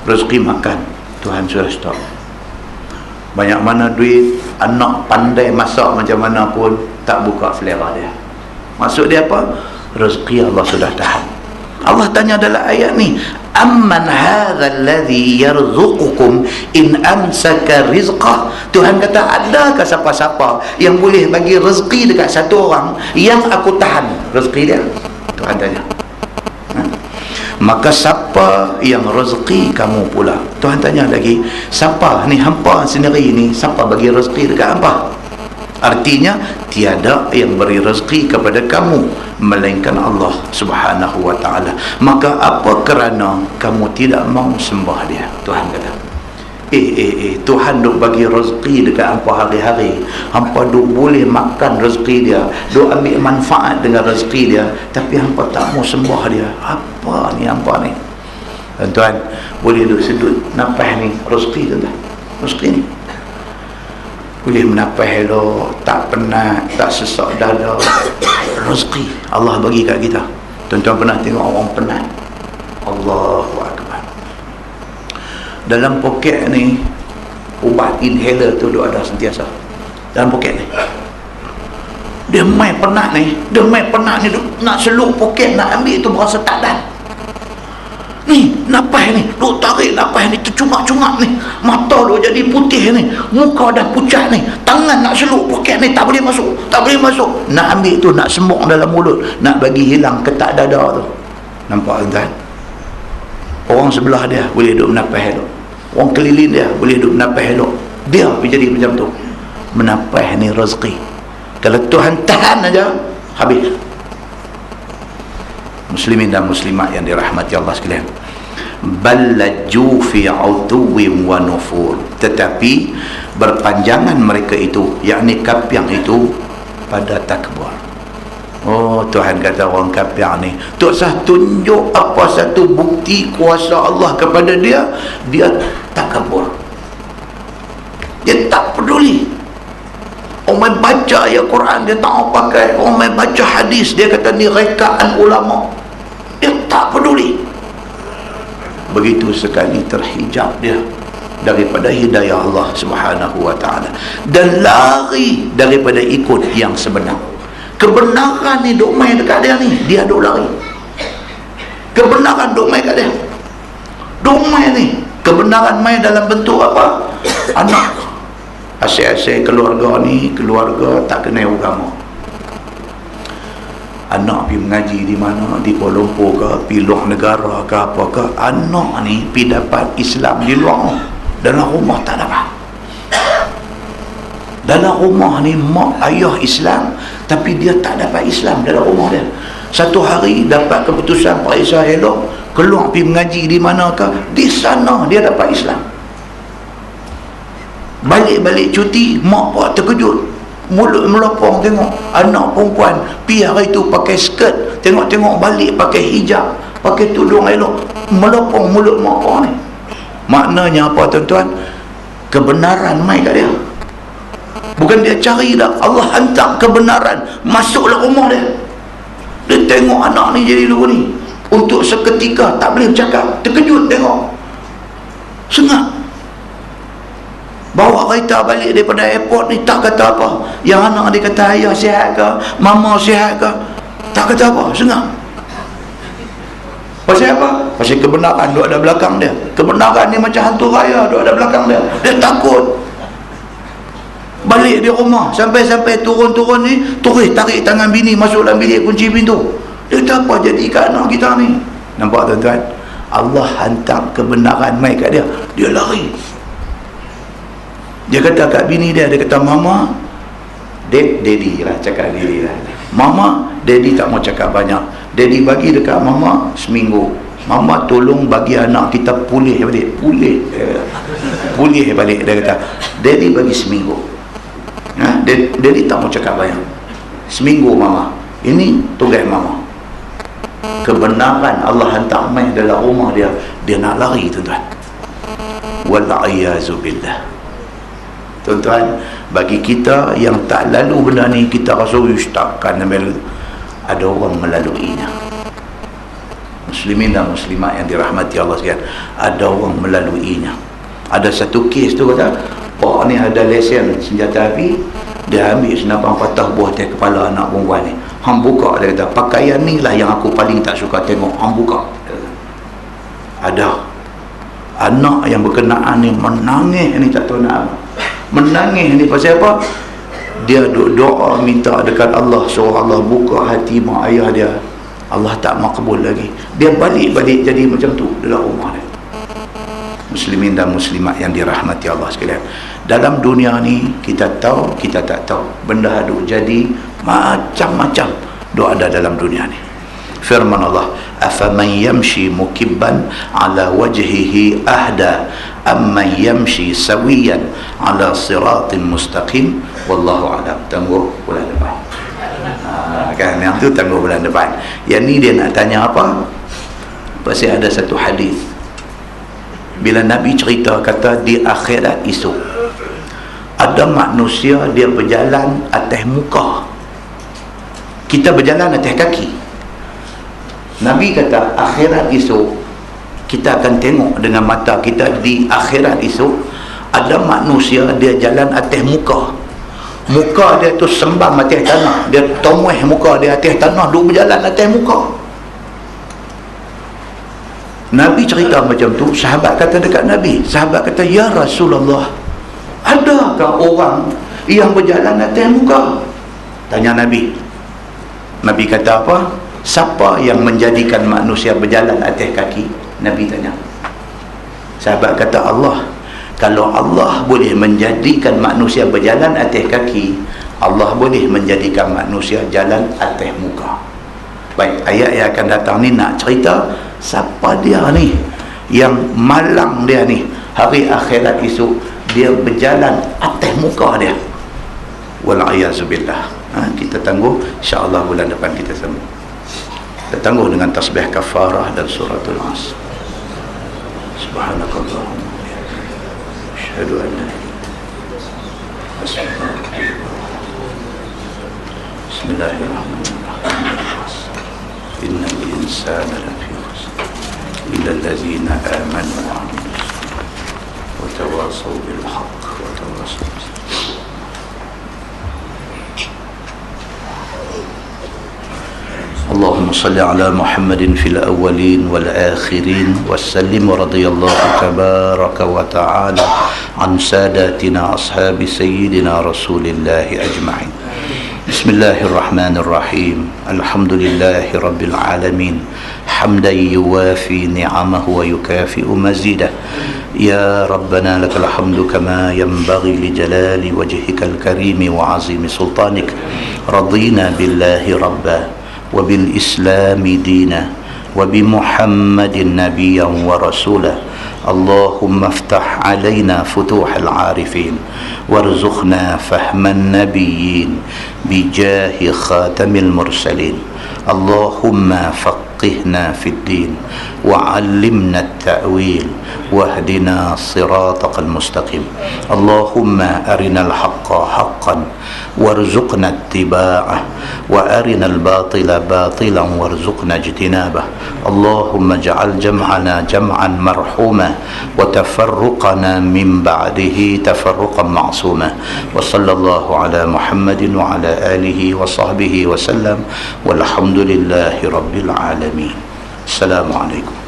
Rezeki makan Tuhan sudah stop. Banyak mana duit, anak pandai masak macam mana pun tak buka selera dia. Maksud dia apa? Rezeki Allah sudah tahan. Allah tanya dalam ayat ni, amman hadzal ladzi yarzuqukum in amsaka rizqah. Tuhan kata, adakah siapa-siapa yang boleh bagi rezeki dekat satu orang yang aku tahan rezeki dia? Tuhan tanya. Maka siapa yang rezeki kamu pula? Tuhan tanya lagi, siapa ni hampa sendiri ni, siapa bagi rezeki dekat hampa? Artinya tiada yang beri rezeki kepada kamu melainkan Allah Subhanahu wa ta'ala. Maka apa kerana kamu tidak mau sembah dia? Tuhan kata, Tuhan duk bagi rezeki dekat hampa hari-hari, hampa duk boleh makan rezeki dia, duk ambil manfaat dengan rezeki dia, tapi hampa tak mau sembah dia. Apa ni hampa ni? Tuan-tuan, boleh duk sedut nafas ni rezeki tuan-tuan. Rezeki ni boleh menafas elok, tak penat, tak sesak dada. Rezeki Allah bagi kat kita. Tuan-tuan pernah tengok orang penat? Allahu Akbar. Dalam poket ni ubat inhaler tu duk ada sentiasa dalam poket ni. Dia mai penat ni, duk nak seluk poket, nak ambil tu berasa tak dan. Ni napas ni, duk tarik napas ni, tercungak-cungak ni, mata duk jadi putih ni, muka dah pucat ni, tangan nak seluk poket ni tak boleh masuk, nak ambil tu, nak sembuk dalam mulut, nak bagi hilang ketak dada tu. Nampak tuan-tuan? Orang sebelah dia boleh duk menapas elok, orang keliling dia boleh duk menapas elok, dia pergi jadi macam tu. Menapas ni rezeki. Kalau Tuhan tahan aja, habis. Muslimin dan muslimat yang dirahmati Allah sekalian, ballaju fi utuwin wa nufur, tetapi berpanjangan mereka itu, yakni kafir itu, pada takbur. Oh, Tuhan kata orang kafir ni tak sah tunjuk apa satu bukti kuasa Allah kepada dia, dia takabur, dia tak peduli. Orang baca ayat Quran dia tak mau pakai, orang baca hadis dia kata ni rekaan ulama, dia tak peduli. Begitu sekali terhijab dia daripada hidayah Allah Subhanahu wa ta'ala, dan lari daripada ikut yang sebenar. Kebenaran ni duk main dekat dia ni, dia duk lari. Kebenaran duk main kat dia, duk main ni. Kebenaran main dalam bentuk apa? Anak asyik-asyik keluarga ni, keluarga tak kenal agama. Anak pergi mengaji di mana, di Kuala Lumpur ke, pergi luar negara ke apa ke, anak ni pergi dapat Islam di luar, dalam rumah tak dapat. Dalam rumah ni mak ayah Islam, tapi dia tak dapat Islam dalam rumah dia. Satu hari dapat keputusan periksa elok, keluar pergi mengaji di mana ke, di sana dia dapat Islam. Balik-balik cuti, mak pak terkejut, mulut melopong tengok anak perempuan pi hari tu pakai skirt, tengok-tengok balik pakai hijab, pakai tudung elok, melopong mulut mak pak ni. Maknanya apa tuan-tuan? Kebenaran mai kat dia, Bukan dia cari dah, Allah hantar kebenaran masuklah rumah dia. Dia tengok anak ni jadi dulu ni, untuk seketika tak boleh bercakap, terkejut tengok, sengak. Bawa kereta balik daripada airport ni, tak kata apa. Yang anak dia kata ayah sihat ke, mama sihat ke, tak kata apa, sengak. Pasal apa? Pasal kebenaran duduk ada belakang dia. Kebenaran ni macam hantu raya duduk ada belakang dia. Dia takut. Balik di rumah, sampai-sampai turun-turun ni, terus tarik tangan bini masuk dalam bilik, kunci pintu. Dia kata apa jadi kat anak kita ni? Nampak tuan-tuan? Allah hantar kebenaran mai kat dia, dia lari. Dia kata kat bini dia, dia kata mama, daddy lah, cakap daddy lah. Mama, daddy tak mau cakap banyak. Daddy bagi dekat mama seminggu. Mama tolong bagi anak kita pulih balik. Pulih balik, dia kata. Daddy bagi seminggu. Daddy tak mau cakap banyak. Seminggu mama. Ini tugas mama. Kebenaran Allah hantar mai dalam rumah dia, dia nak lari tuan-tuan. Wal'ayazu billah. Tuan-tuan, bagi kita yang tak lalu benda ni, kita rasa takkan ada orang melaluinya. Muslimin dan muslimat yang dirahmati Allah sekalian, ada orang melaluinya. Ada satu kes tu kata, pak ni ada lesen senjata api, dia ambil senapang patah buah atas kepala anak perempuan ni. Hang buka, dia kata, pakaian ni lah yang aku paling tak suka tengok, hang buka. Ada anak yang berkenaan ni menangis ni, tak tahu nak apa. Menangis ni pasal apa? Dia doa minta dekat Allah, suruh Allah buka hati mak ayah dia. Allah tak makbul lagi. Dia balik-balik jadi macam tu dalam rumah dia. Muslimin dan muslimat yang dirahmati Allah sekalian, dalam dunia ni kita tahu, kita tak tahu, benda duk jadi macam-macam duk ada dalam dunia ni. Firman Allah, afaman yamshi mukibban ala wajhihi ahda amman yamshi sawiyan ala siratin mustaqim wallahu a'lam. Tunggu bulan depan. Kan yang tu tunggu bulan depan. Yang ni dia nak tanya apa? Pasal ada satu hadis bila Nabi cerita, kata di akhirat esok ada manusia dia berjalan atas muka, kita berjalan atas kaki. Nabi kata akhirat esok kita akan tengok dengan mata kita. Di akhirat esok ada manusia dia jalan atas muka, muka dia tu sembam atas tanah, dia tomuh muka dia atas tanah, duk berjalan atas muka. Nabi cerita macam tu, sahabat kata dekat Nabi, sahabat kata, ya Rasulullah, adakah orang yang berjalan atas muka? Tanya Nabi. Nabi kata apa? Siapa yang menjadikan manusia berjalan atas kaki? Nabi tanya. Sahabat kata Allah. Kalau Allah boleh menjadikan manusia berjalan atas kaki, Allah boleh menjadikan manusia jalan atas muka. Baik, ayat yang akan datang ni nak cerita siapa dia ni yang malang dia ni, hari akhirat esok dia berjalan atas muka dia. Wal'ayazubillah. Kita tangguh, insyaAllah bulan depan kita sambung. Kita tangguh dengan tasbih kafarah dan suratul As. Subhanakallahumma asyhadu an la ilaha illa anta. Bismillahirrahmanirrahim. Innal insana lafi khusr illa allazina amanu wa tawasaw bil haqq wa tawasaw bis sabr. اللهم صل على محمد في الأولين والآخرين وسلم ورضي الله تبارك وتعالى عن ساداتنا أصحاب سيدنا رسول الله أجمعين. بسم الله الرحمن الرحيم. الحمد لله رب العالمين حمدا يوافي نعمه ويكافئ مزيده. يا ربنا لك الحمد كما ينبغي لجلال وجهك الكريم وعظيم سلطانك. رضينا بالله ربا وبالإسلام دينا وبمحمد نبيا ورسولا. اللهم افتح علينا فتوح العارفين وارزقنا فهم النبيين بجاه خاتم المرسلين. اللهم فقهنا فقهنا في الدين وعلمنا التأويل واهدنا صراطك المستقيم. اللهم أرنا الحق حقا وارزقنا اتباعه وأرنا الباطل باطلا وارزقنا اجتنابه. اللهم اجعل جمعنا جمعا مرحوما وتفرقنا من بعده تفرقا معصوما. وصلى الله على محمد وعلى آله وصحبه وسلم والحمد لله رب العالمين. السلام عليكم.